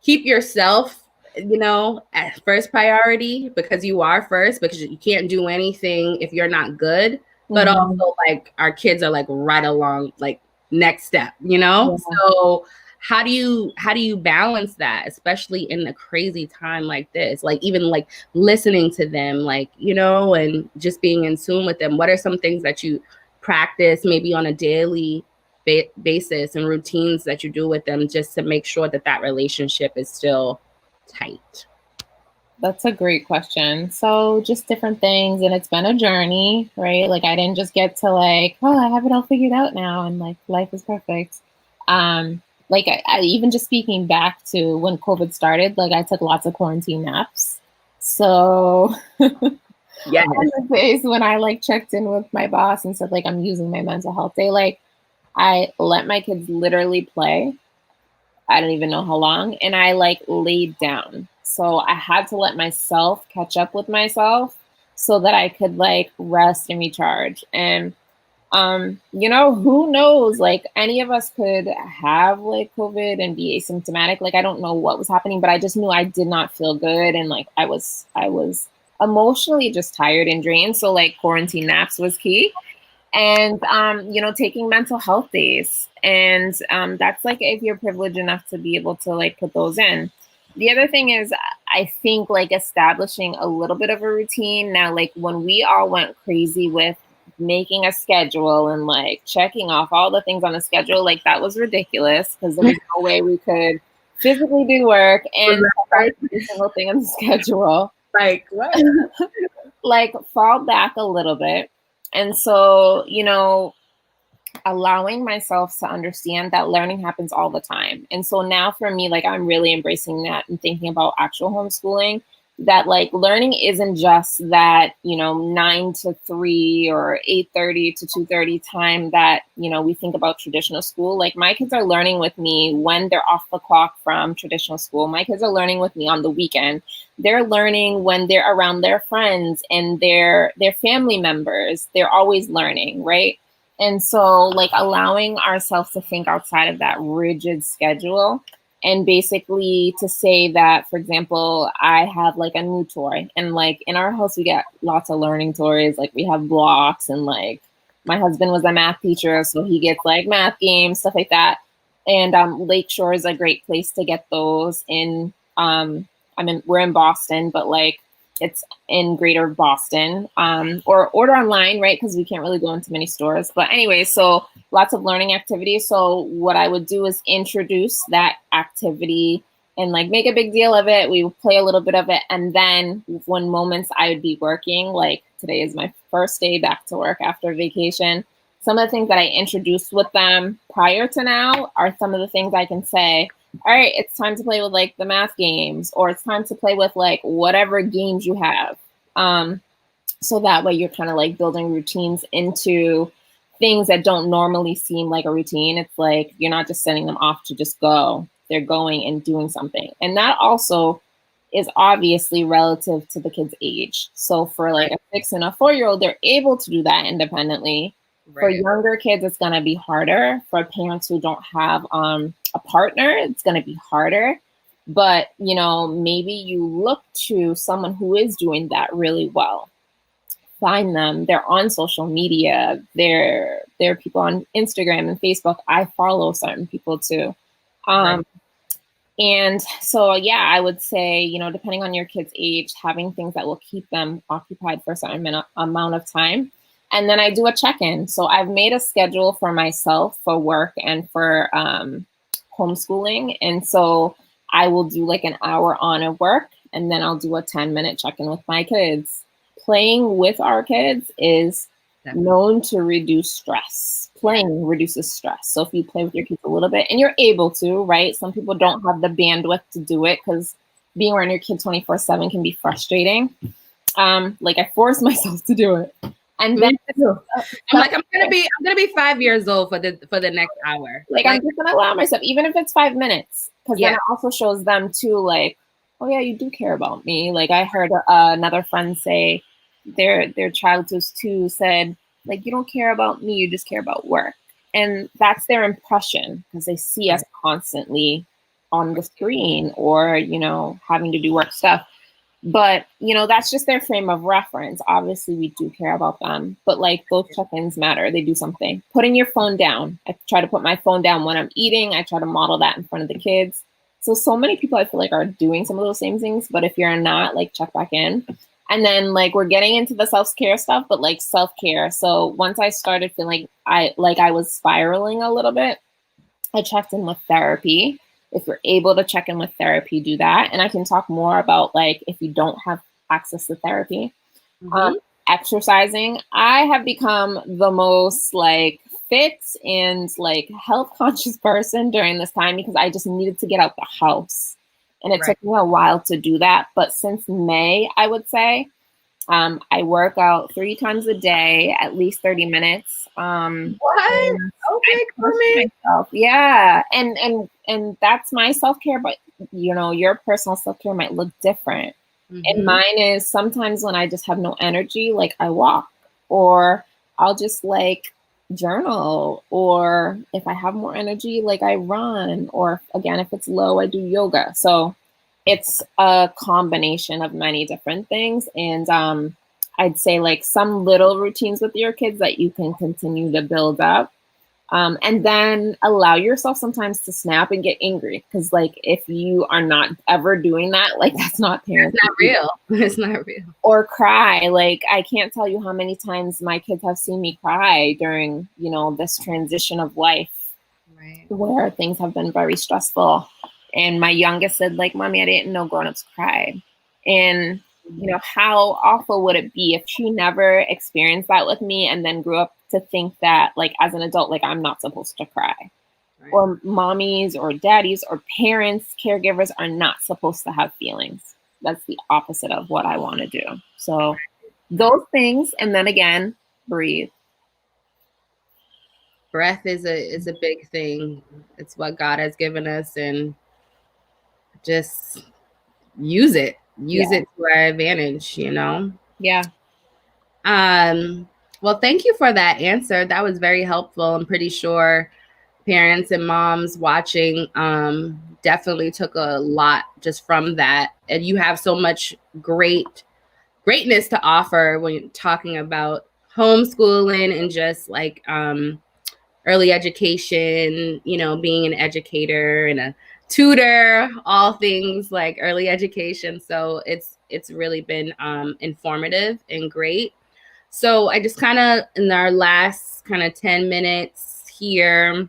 keep yourself, you know, at first priority because you are first, because you can't do anything if you're not good. But also like our kids are like right along, like next step, you know? Yeah. So how do you balance that, especially in a crazy time like this? Like even like listening to them, like, you know, and just being in tune with them. What are some things that you practice maybe on a daily basis and routines that you do with them just to make sure that that relationship is still tight? That's a great question. So just different things, and it's been a journey, right? Like I didn't just get to like, oh, I have it all figured out now and like life is perfect. Like I even just speaking back to when COVID started, like I took lots of quarantine naps. So yeah, on the days when I like checked in with my boss and said like I'm using my mental health day, like I let my kids literally play. I don't even know how long, and I like laid down. So I had to let myself catch up with myself so that I could like rest and recharge. And you know, who knows? Like any of us could have like COVID and be asymptomatic. Like I don't know what was happening, but I just knew I did not feel good, and like I was emotionally just tired and drained. So like quarantine naps was key. And you know, taking mental health days. And that's like if you're privileged enough to be able to like put those in. The other thing is I think like establishing a little bit of a routine. Now, like when we all went crazy with making a schedule and like checking off all the things on the schedule, like that was ridiculous because there was no way we could physically do work and every single thing on the schedule. Like what? Like fall back a little bit. And so, you know, allowing myself to understand that learning happens all the time. And so now for me, like I'm really embracing that and thinking about actual homeschooling, that like learning isn't just that, you know, 9 to 3 or 8:30 to 2:30 time that, you know, we think about traditional school. Like my kids are learning with me when they're off the clock from traditional school. My kids are learning with me on the weekend. They're learning when they're around their friends and their family members. They're always learning, right? And so like allowing ourselves to think outside of that rigid schedule, and basically to say that, for example, I have like a new toy, and like in our house we get lots of learning toys. Like we have blocks, and like my husband was a math teacher, so he gets like math games, stuff like that. And Lakeshore is a great place to get those in. We're in Boston, but like it's in greater Boston, or order online, right? Because we can't really go into many stores. But anyway, so lots of learning activities. So what I would do is introduce that activity and like make a big deal of it. We would play a little bit of it. And then when moments I would be working, like today is my first day back to work after vacation. Some of the things that I introduced with them prior to now are some of the things I can say, all right, it's time to play with like the math games, or it's time to play with like whatever games you have. So that way you're kind of like building routines into things that don't normally seem like a routine. It's like you're not just sending them off to just go. They're going and doing something. And that also is obviously relative to the kid's age. So for like a 6 and a 4-year-old, they're able to do that independently. Right. For younger kids, it's going to be harder. For parents who don't have a partner, it's going to be harder. But, you know, maybe you look to someone who is doing that really well. find them. They're on social media. There are people on Instagram and Facebook. I follow certain people too. Right. And so, yeah, I would say, you know, depending on your kid's age, having things that will keep them occupied for a certain amount of time. And then I do a check-in. So I've made a schedule for myself for work and for homeschooling. And so I will do like an hour on at work, and then I'll do a 10-minute check-in with my kids. Playing with our kids is known to reduce stress. Playing reduces stress. So if you play with your kids a little bit, and you're able to, right? Some people don't have the bandwidth to do it because being around your kid 24/7 can be frustrating. Like I force myself to do it. And then I'm gonna be 5 years old for the next hour. Like I'm just gonna allow myself, even if it's 5 minutes, because then it also shows them too, like, oh yeah, you do care about me. Like I heard another friend say their child who's 2 said, like, you don't care about me, you just care about work. And that's their impression because they see us constantly on the screen or, you know, having to do work stuff. But, you know, that's just their frame of reference. Obviously, we do care about them. But like those check-ins matter. They do something. Putting your phone down. I try to put my phone down when I'm eating. I try to model that in front of the kids. So many people I feel like are doing some of those same things. But if you're not, like check back in. And then like we're getting into the self-care stuff, but like self-care. So once I started feeling I was spiraling a little bit, I checked in with therapy. If you're able to check in with therapy, do that. And I can talk more about like if you don't have access to therapy. Exercising. I have become the most like fit and like health conscious person during this time because I just needed to get out the house. And it took me a while to do that. But since May, I would say, I work out 3 times a day, at least 30 minutes. What? Okay, Carmen. Yeah. And that's my self-care. But, you know, your personal self-care might look different. And mine is sometimes when I just have no energy, like I walk, or I'll just like journal, or if I have more energy, like I run, or again, if it's low, I do yoga. So it's a combination of many different things. And I'd say like some little routines with your kids that you can continue to build up. And then allow yourself sometimes to snap and get angry. Because like if you are not ever doing that, like that's not parenting. It's not real. It's not real. Or cry. Like I can't tell you how many times my kids have seen me cry during, you know, this transition of life, where things have been very stressful. And my youngest said, like, Mommy, I didn't know grown-ups cried. And you know, how awful would it be if she never experienced that with me and then grew up to think that, like, as an adult, like, I'm not supposed to cry. Or mommies or daddies or parents, caregivers are not supposed to have feelings. That's the opposite of what I want to do. So those things, and then again, breathe. Breath is a big thing. It's what God has given us, and just use it. Use it to our advantage, you know? Yeah. Well, thank you for that answer. That was very helpful. I'm pretty sure parents and moms watching definitely took a lot just from that. And you have so much greatness to offer when you're talking about homeschooling and just like early education, you know, being an educator and a tutor, all things like early education. So it's really been informative and great. So I just kind of, in our last kind of 10 minutes here,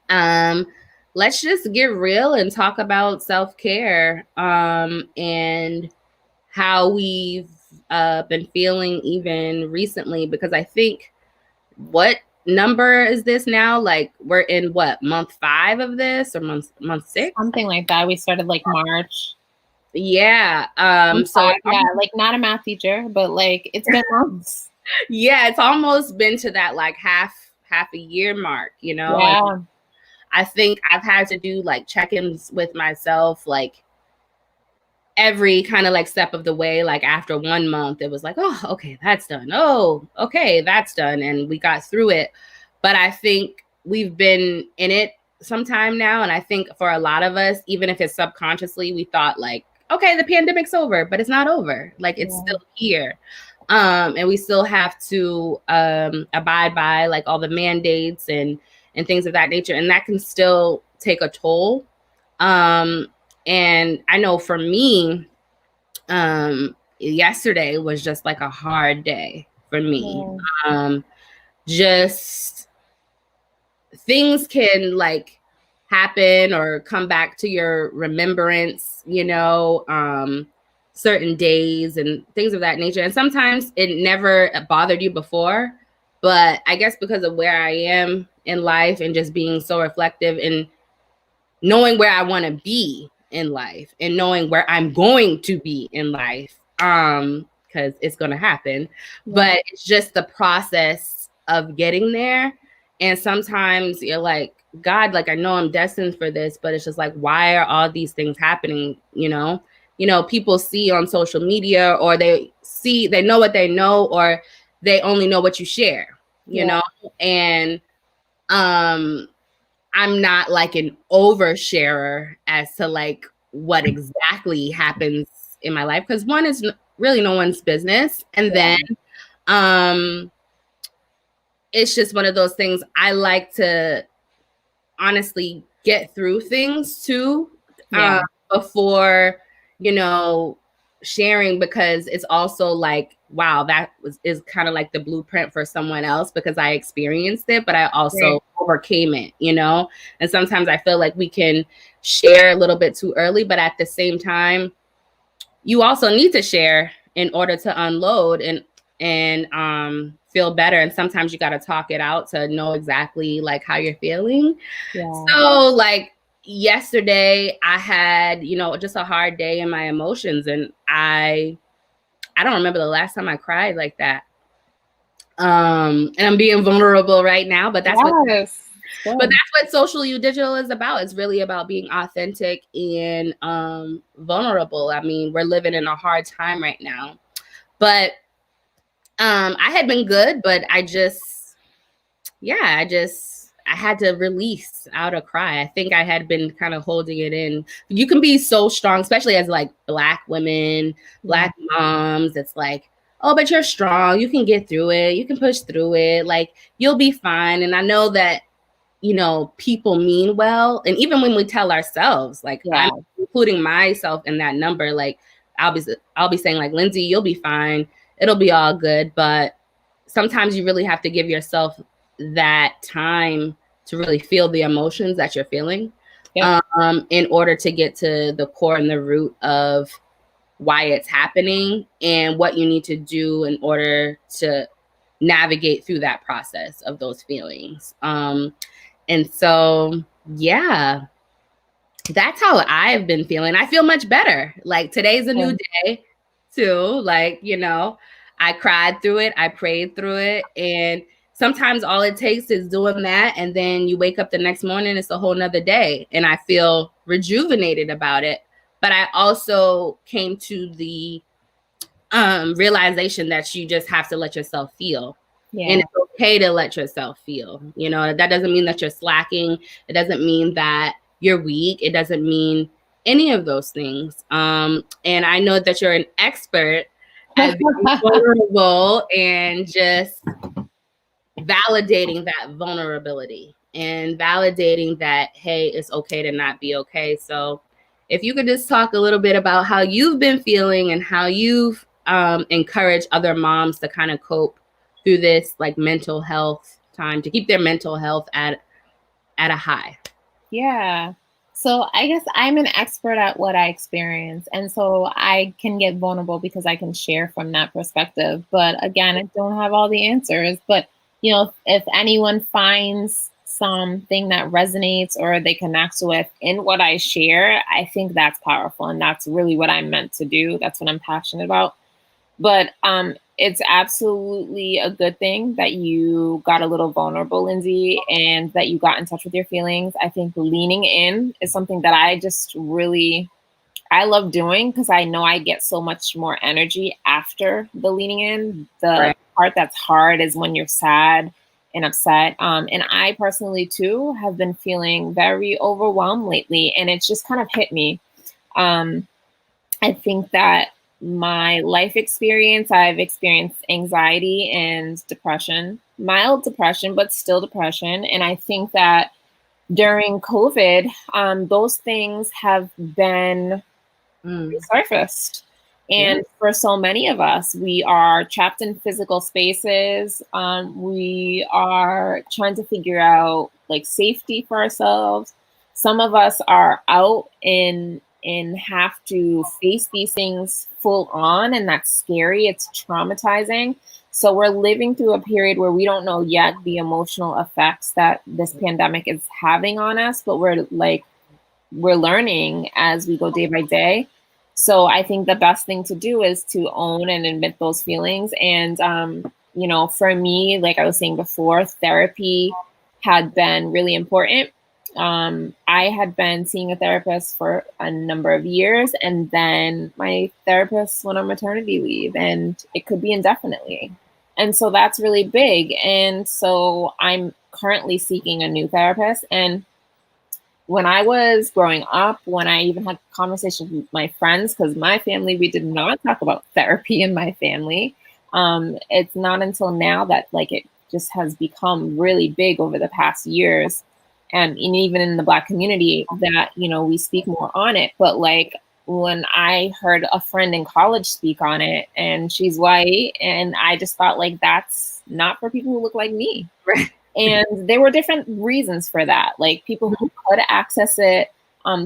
let's just get real and talk about self-care and how we've been feeling even recently, because I think, what number is this now? Like we're in what, month 5 of this, or month 6? Something like that. We started like March. Yeah. So yeah, like not a math teacher, but like it's been months. Yeah, it's almost been to that like half a year mark, you know? Yeah. I think I've had to do like check-ins with myself, like every kind of like step of the way. Like after 1 month, it was like, oh, okay, that's done. Oh, okay, that's done. And we got through it. But I think we've been in it some time now. And I think for a lot of us, even if it's subconsciously, we thought like, okay, the pandemic's over, but it's not over. Like, it's still here. And we still have to abide by like all the mandates and things of that nature. And that can still take a toll. And I know for me, yesterday was just like a hard day for me. Just things can like happen or come back to your remembrance, you know, certain days and things of that nature. And sometimes it never bothered you before, but I guess because of where I am in life and just being so reflective and knowing where I want to be in life and knowing where I'm going to be in life, because it's going to happen, but it's just the process of getting there. And sometimes you're like, God, like, I know I'm destined for this, but it's just like, why are all these things happening? You know, people see on social media, or they know what they know, or they only know what you share, you know? And, I'm not like an oversharer as to like what exactly happens in my life, because one is really no one's business. And then, it's just one of those things I like to honestly get through things too, before, you know, sharing, because it's also like, wow, that is kind of like the blueprint for someone else, because I experienced it, but I also overcame it, you know? And sometimes I feel like we can share a little bit too early, but at the same time, you also need to share in order to unload and feel better. And sometimes you got to talk it out to know exactly like how you're feeling. So like yesterday I had, you know, just a hard day in my emotions, and I don't remember the last time I cried like that. And I'm being vulnerable right now, but that's what Social You Digital is about. It's really about being authentic and vulnerable. I mean, we're living in a hard time right now, but I had been good, but I had to release out a cry. I think I had been kind of holding it in. You can be so strong, especially as like Black women, Black moms. It's like, oh, but you're strong. You can get through it. You can push through it. Like, you'll be fine. And I know that, you know, people mean well. And even when we tell ourselves, like, I'm including myself in that number, like, I'll be saying like, Lindsey, you'll be fine. It'll be all good. But sometimes you really have to give yourself that time to really feel the emotions that you're feeling, in order to get to the core and the root of why it's happening and what you need to do in order to navigate through that process of those feelings. And so, yeah, that's how I've been feeling. I feel much better. Like, today's a new day too. Like, you know, I cried through it. I prayed through it. And sometimes all it takes is doing that. And then you wake up the next morning, it's a whole nother day. And I feel rejuvenated about it. But I also came to the realization that you just have to let yourself feel. And it's okay to let yourself feel. You know, that doesn't mean that you're slacking. It doesn't mean that you're weak. It doesn't mean any of those things. And I know that you're an expert at being vulnerable and just validating that vulnerability and validating that, hey, it's okay to not be okay. So if you could just talk a little bit about how you've been feeling and how you've encouraged other moms to kind of cope through this like mental health time, to keep their mental health at a high. Yeah. So I guess I'm an expert at what I experience. And so I can get vulnerable because I can share from that perspective. But again, I don't have all the answers. But, you know, if anyone finds something that resonates or they connect with in what I share, I think that's powerful. And that's really what I'm meant to do. That's what I'm passionate about. But it's absolutely a good thing that you got a little vulnerable, Lindsey, and that you got in touch with your feelings. I think leaning in is something that I just really, I love doing, because I know I get so much more energy after the leaning in. The part that's hard is when you're sad and upset. And I personally, too, have been feeling very overwhelmed lately, and it's just kind of hit me. I think that my life experience, I've experienced anxiety and depression, mild depression, but still depression. And I think that during COVID, those things have been resurfaced. Yeah. And for so many of us, we are trapped in physical spaces. We are trying to figure out like safety for ourselves. Some of us are out and have to face these things full on, and that's scary. It's traumatizing. So we're living through a period where we don't know yet the emotional effects that this pandemic is having on us, but we're learning as we go day by day. So I think the best thing to do is to own and admit those feelings. And, for me, like I was saying before, therapy had been really important. I had been seeing a therapist for a number of years, and then my therapist went on maternity leave, and it could be indefinitely. And so that's really big. And so I'm currently seeking a new therapist. And when I was growing up, when I even had conversations with my friends, because my family, we did not talk about therapy in my family. It's not until now that like it just has become really big over the past years. And even in the Black community that, we speak more on it. But like when I heard a friend in college speak on it, and she's white, and I just thought like, that's not for people who look like me. Right. And there were different reasons for that, like people who could access it,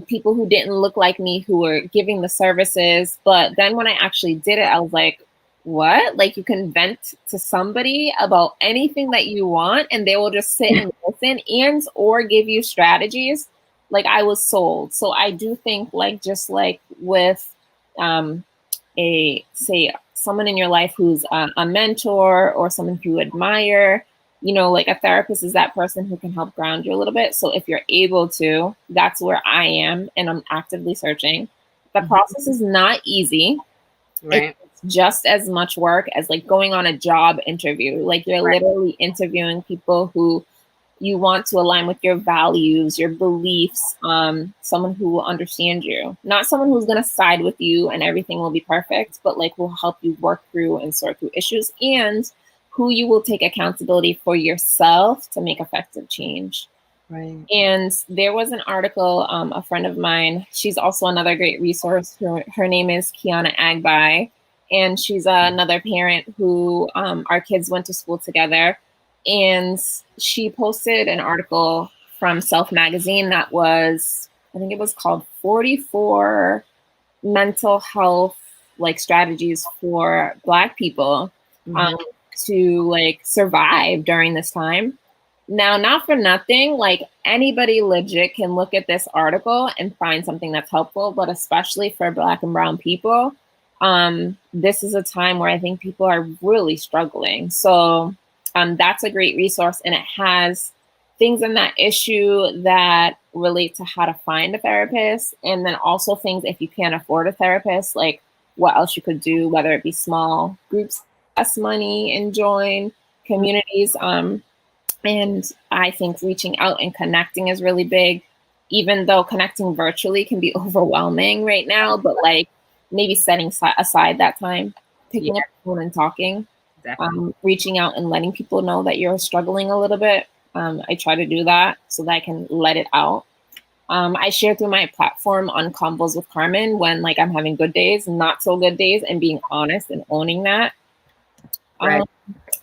people who didn't look like me who were giving the services. But then when I actually did it, I was like, what? Like you can vent to somebody about anything that you want and they will just sit and listen and or give you strategies. Like I was sold. So I do think like just like with someone in your life who's a mentor or someone who you admire, like a therapist is that person who can help ground you a little bit. So if you're able to, that's where I am, and I'm actively searching. The process is not easy. Right. It's just as much work as like going on a job interview. Like you're literally interviewing people who you want to align with your values, your beliefs, someone who will understand you, not someone who's going to side with you and everything will be perfect, but like will help you work through and sort through issues, and who you will take accountability for yourself to make effective change. Right. And there was an article, a friend of mine, she's also another great resource. Her name is Kiana Agbai, and she's another parent who our kids went to school together. And she posted an article from Self Magazine that was, I think it was called 44 mental health like strategies for Black people to like survive during this time. Now, not for nothing, like anybody legit can look at this article and find something that's helpful, but especially for Black and brown people, this is a time where I think people are really struggling. So that's a great resource, and it has things in that issue that relate to how to find a therapist, and then also things if you can't afford a therapist, like what else you could do, whether it be small groups, less money, and join communities. And I think reaching out and connecting is really big, even though connecting virtually can be overwhelming right now, but like maybe setting aside that time, picking up the phone and talking, reaching out and letting people know that you're struggling a little bit. I try to do that so that I can let it out. I share through my platform on Convos with Carmen when like I'm having good days, not so good days, and being honest and owning that.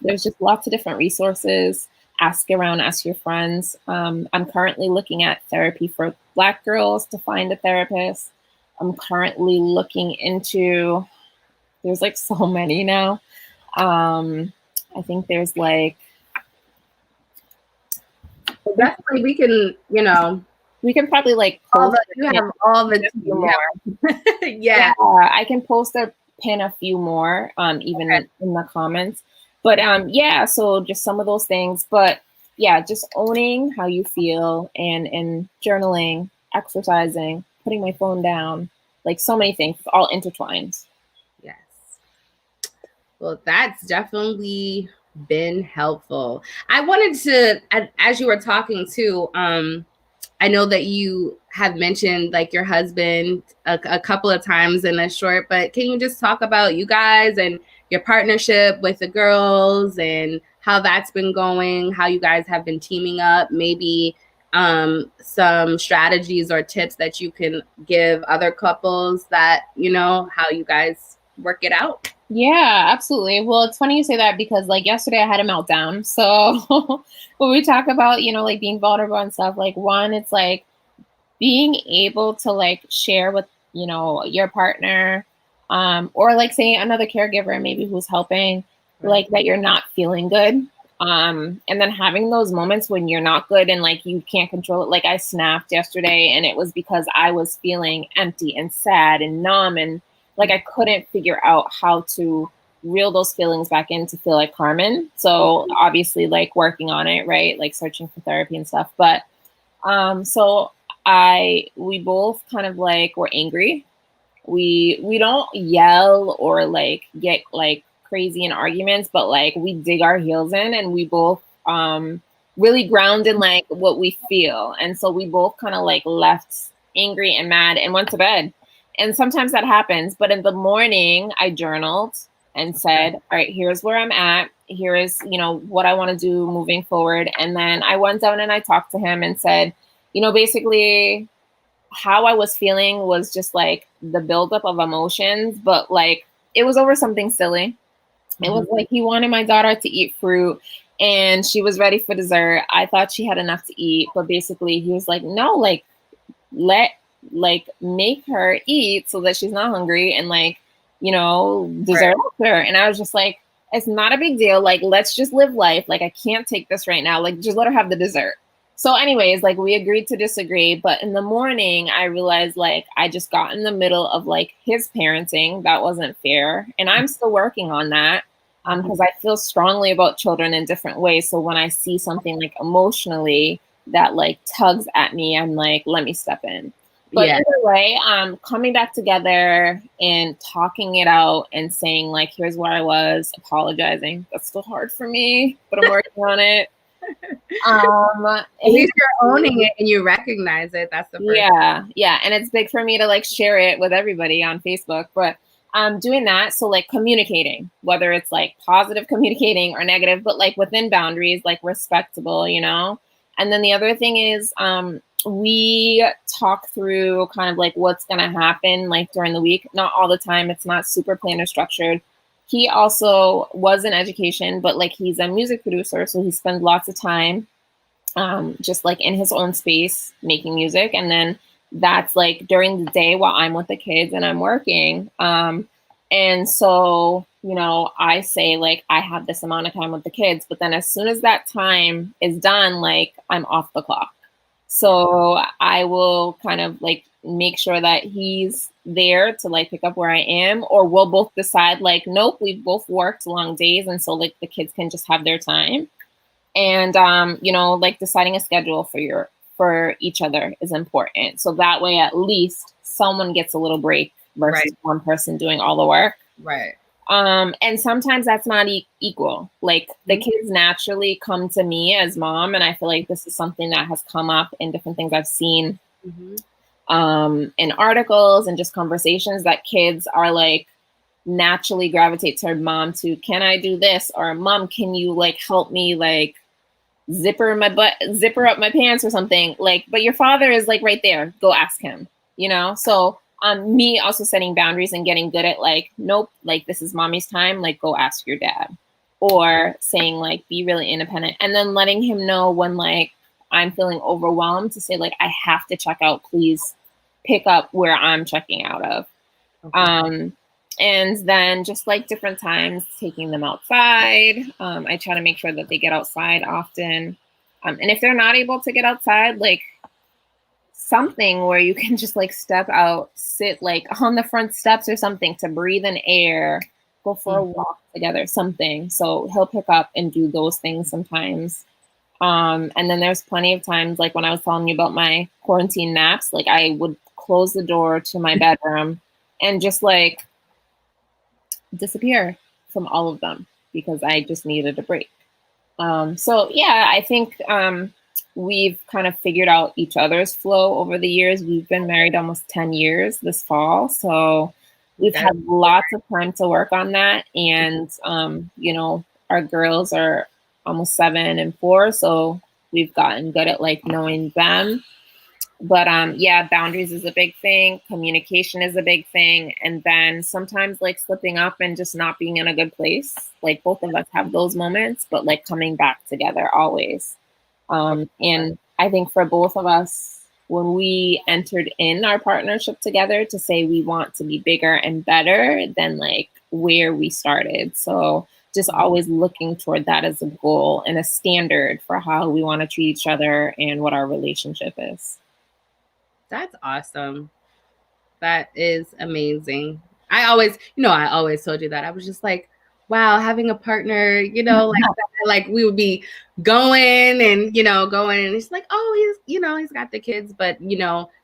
There's just lots of different resources. Ask around, ask your friends. I'm currently looking at therapy for Black girls to find a therapist. I'm currently looking into, there's like so many now. I think there's like, definitely we can, we can probably like post you have all the more. yeah. I can post or pin a few more, even in the comments. But yeah, so just some of those things. But yeah, just owning how you feel and journaling, exercising, putting my phone down, like so many things, all intertwined. Yes. Well, that's definitely been helpful. I wanted to, as you were talking too, I know that you have mentioned like your husband a couple of times in a short, but can you just talk about you guys and your partnership with the girls and how that's been going, how you guys have been teaming up, maybe some strategies or tips that you can give other couples that, you know, how you guys work it out? Yeah, absolutely. Well, it's funny you say that because like yesterday I had a meltdown. So when we talk about, you know, like being vulnerable and stuff, like one, it's like being able to like share with, you know, your partner, or like say another caregiver maybe who's helping, like that you're not feeling good. And then having those moments when you're not good and like you can't control it. Like I snapped yesterday and it was because I was feeling empty and sad and numb and like I couldn't figure out how to reel those feelings back in to feel like Carmen. So obviously like working on it, right? Like searching for therapy and stuff. But so we both kind of like were angry. We don't yell or like get like crazy in arguments, but like we dig our heels in and we both really ground in like what we feel. And so we both kind of like left angry and mad and went to bed. And sometimes that happens, but in the morning I journaled and said, all right, here's where I'm at. Here is, you know, what I want to do moving forward. And then I went down and I talked to him and said, you know, basically how I was feeling was just like the buildup of emotions, but like it was over something silly. It was like he wanted my daughter to eat fruit and she was ready for dessert. I thought she had enough to eat, but basically he was like, no, like make her eat so that she's not hungry and like, you know, dessert her. And I was just like, it's not a big deal. Like, let's just live life. Like, I can't take this right now. Like, just let her have the dessert. So anyways, like we agreed to disagree. But in the morning, I realized like I just got in the middle of like his parenting. That wasn't fair. And I'm still working on that because I feel strongly about children in different ways. So when I see something like emotionally that like tugs at me, I'm like, let me step in. But either way, coming back together and talking it out and saying like, here's where I was, apologizing. That's still hard for me, but I'm working on it. At least you're owning it and you recognize it. That's the first yeah. And it's big for me to like share it with everybody on Facebook, but doing that. So like communicating, whether it's like positive communicating or negative, but like within boundaries, like respectable, you know? And then the other thing is we talk through kind of like what's going to happen like during the week. Not all the time. It's not super planned or structured. He also was in education, but like he's a music producer. So he spends lots of time just like in his own space making music. And then that's like during the day while I'm with the kids and I'm working. And so, you know, I say like I have this amount of time with the kids, but then as soon as that time is done, like I'm off the clock. So I will kind of like make sure that he's there to like pick up where I am, or we'll both decide like, nope, we've both worked long days. And so like the kids can just have their time. And, you know, like deciding a schedule for each other is important. So that way, at least someone gets a little break versus one person doing all the work. Right. And sometimes that's not equal. Like the kids naturally come to me as mom. And I feel like this is something that has come up in different things I've seen in articles and just conversations, that kids are like naturally gravitate toward mom to, can I do this? Or mom, can you like help me like zipper up my pants or something, like, but your father is like right there, go ask him, you know? So me also setting boundaries and getting good at like, nope, like this is mommy's time, like go ask your dad, or saying like be really independent, and then letting him know when like I'm feeling overwhelmed to say like I have to check out, please pick up where I'm checking out of. And then just like different times, taking them outside. I try to make sure that they get outside often. And if they're not able to get outside, like something where you can just like step out, sit like on the front steps or something to breathe in air, go for a walk together, something. So he'll pick up and do those things sometimes. And then there's plenty of times, like when I was telling you about my quarantine naps, like I would close the door to my bedroom and just like disappear from all of them because I just needed a break. So yeah, I think we've kind of figured out each other's flow over the years. We've been married almost 10 years this fall. So we've had lots of time to work on that. And, you know, our girls are almost 7 and 4. So we've gotten good at like knowing them. But yeah, boundaries is a big thing. Communication is a big thing. And then sometimes like slipping up and just not being in a good place. Like both of us have those moments, but like coming back together always. And I think for both of us, when we entered in our partnership together to say we want to be bigger and better than like where we started. So just always looking toward that as a goal and a standard for how we want to treat each other and what our relationship is. That's awesome. That is amazing. I always told you that. I was just like, wow, having a partner, you know, like we would be going and it's like, oh, he's got the kids, but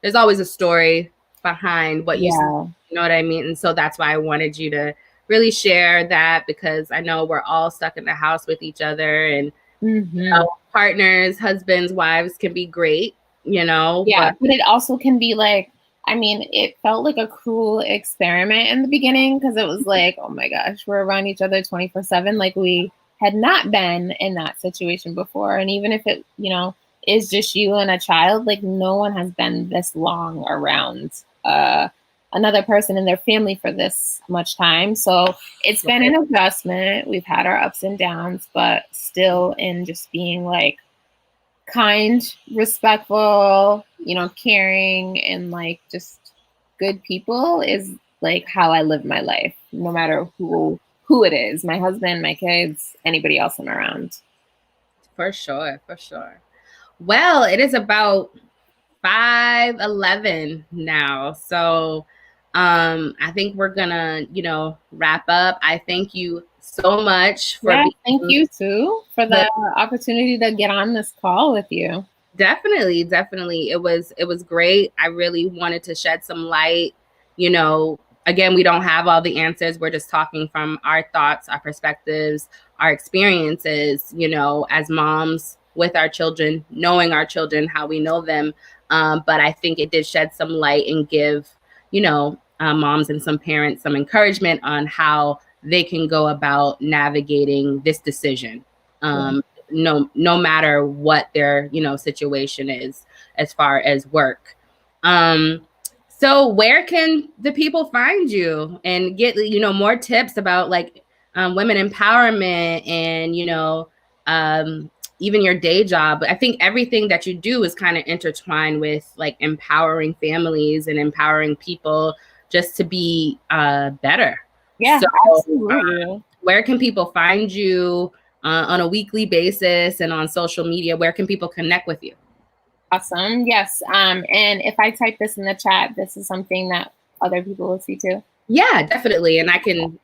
there's always a story behind what you know what I mean? And so that's why I wanted you to really share that, because I know we're all stuck in the house with each other, and partners, husbands, wives can be great, but it also can be like, I mean, it felt like a cruel experiment in the beginning, because it was like, oh my gosh, we're around each other 24/7. Like we had not been in that situation before. And even if it, is just you and a child, like no one has been this long around another person in their family for this much time. So it's been an adjustment. We've had our ups and downs, but still in just being like kind, respectful, caring, and like just good people is like how I live my life, no matter who it is, my husband, my kids, anybody else I'm around. For sure. Well, it is about 5:11 now. So I think we're gonna, wrap up. I thank you so much for thank you too for the opportunity to get on this call with you. Definitely. It was great. I really wanted to shed some light. Again, we don't have all the answers. We're just talking from our thoughts, our perspectives, our experiences, as moms with our children, knowing our children, how we know them. But I think it did shed some light and give, moms and some parents some encouragement on how they can go about navigating this decision. No matter what their, situation is as far as work. So where can the people find you and get, more tips about like women empowerment and, even your day job? I think everything that you do is kind of intertwined with like empowering families and empowering people just to be better. Yeah, so, absolutely. Where can people find you on a weekly basis and on social media? Where can people connect with you? Awesome. Yes. And if I type this in the chat, this is something that other people will see too. Yeah, definitely. And I can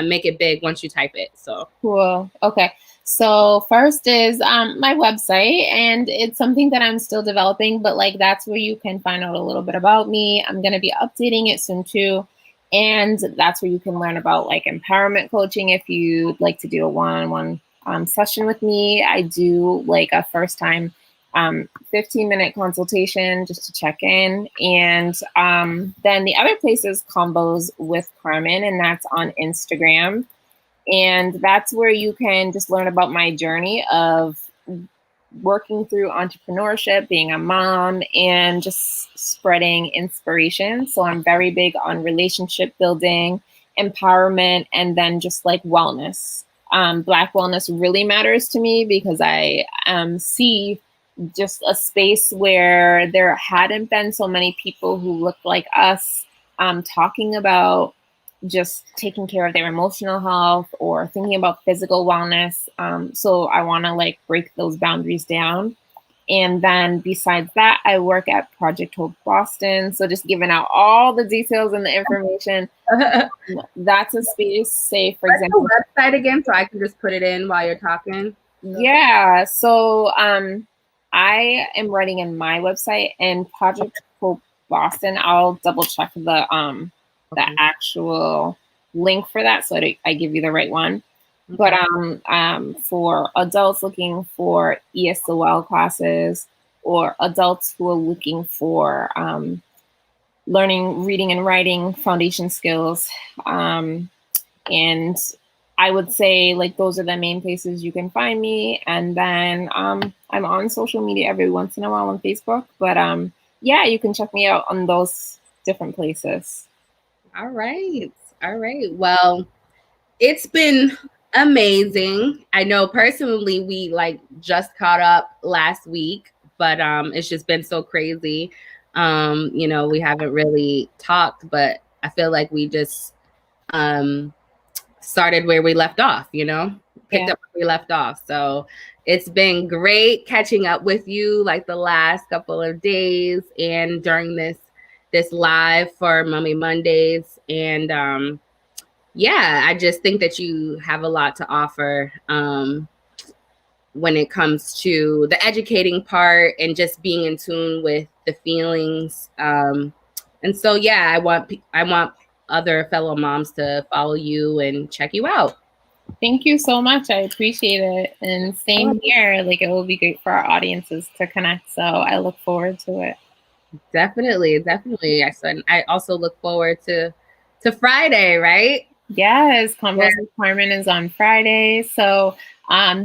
make it big once you type it. So cool. Okay. So first is my website, and it's something that I'm still developing, but like that's where you can find out a little bit about me. I'm going to be updating it soon too. And that's where you can learn about like empowerment coaching. If you'd like to do a one-on-one session with me, I do like a first time 15-minute consultation just to check in. And then the other place is Convos with Carmen, and that's on Instagram. And that's where you can just learn about my journey of working through entrepreneurship, being a mom, and just spreading inspiration. So I'm very big on relationship building, empowerment, and then just like wellness. Black wellness really matters to me because I see just a space where there hadn't been so many people who look like us talking about just taking care of their emotional health or thinking about physical wellness. So I want to like break those boundaries down. And then besides that, I work at Project Hope Boston. So just giving out all the details and the information. That's a space, say, for example. What's the website again, so I can just put it in while you're talking? Yeah. So I am writing in my website, and Project Hope Boston, I'll double check the actual link for that so I give you the right one. But for adults looking for ESOL classes, or adults who are looking for learning reading and writing foundation skills, and I would say like those are the main places you can find me. And then I'm on social media every once in a while on Facebook, but yeah, you can check me out on those different places. All right. All right. Well, it's been amazing. I know personally we like just caught up last week, but it's just been so crazy. You know, we haven't really talked, but I feel like we just started where we left off, you know, picked up where we left off. So it's been great catching up with you like the last couple of days and during this live for Mummy Mondays. And yeah, I just think that you have a lot to offer when it comes to the educating part and just being in tune with the feelings. And so, yeah, I want other fellow moms to follow you and check you out. Thank you so much. I appreciate it. And same here. Like, it will be great for our audiences to connect. So I look forward to it. Definitely. I also look forward to Friday, right? Yes, Convos with Carmen is on Friday. So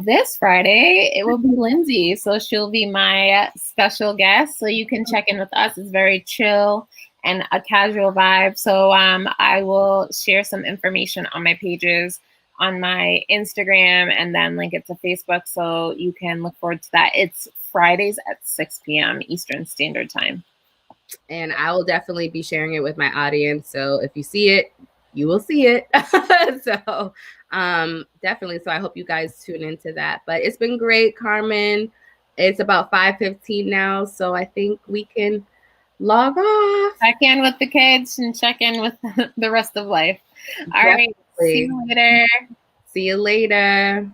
this Friday, it will be Lindsey. So she'll be my special guest. So you can check in with us. It's very chill and a casual vibe. So I will share some information on my pages, on my Instagram, and then link it to Facebook. So you can look forward to that. It's Fridays at 6 p.m. Eastern Standard Time. And I will definitely be sharing it with my audience. So if you see it, you will see it. So definitely. So I hope you guys tune into that. But it's been great, Carmen. It's about 5:15 now. So I think we can log off. Check in with the kids and check in with the rest of life. All right. See you later. See you later.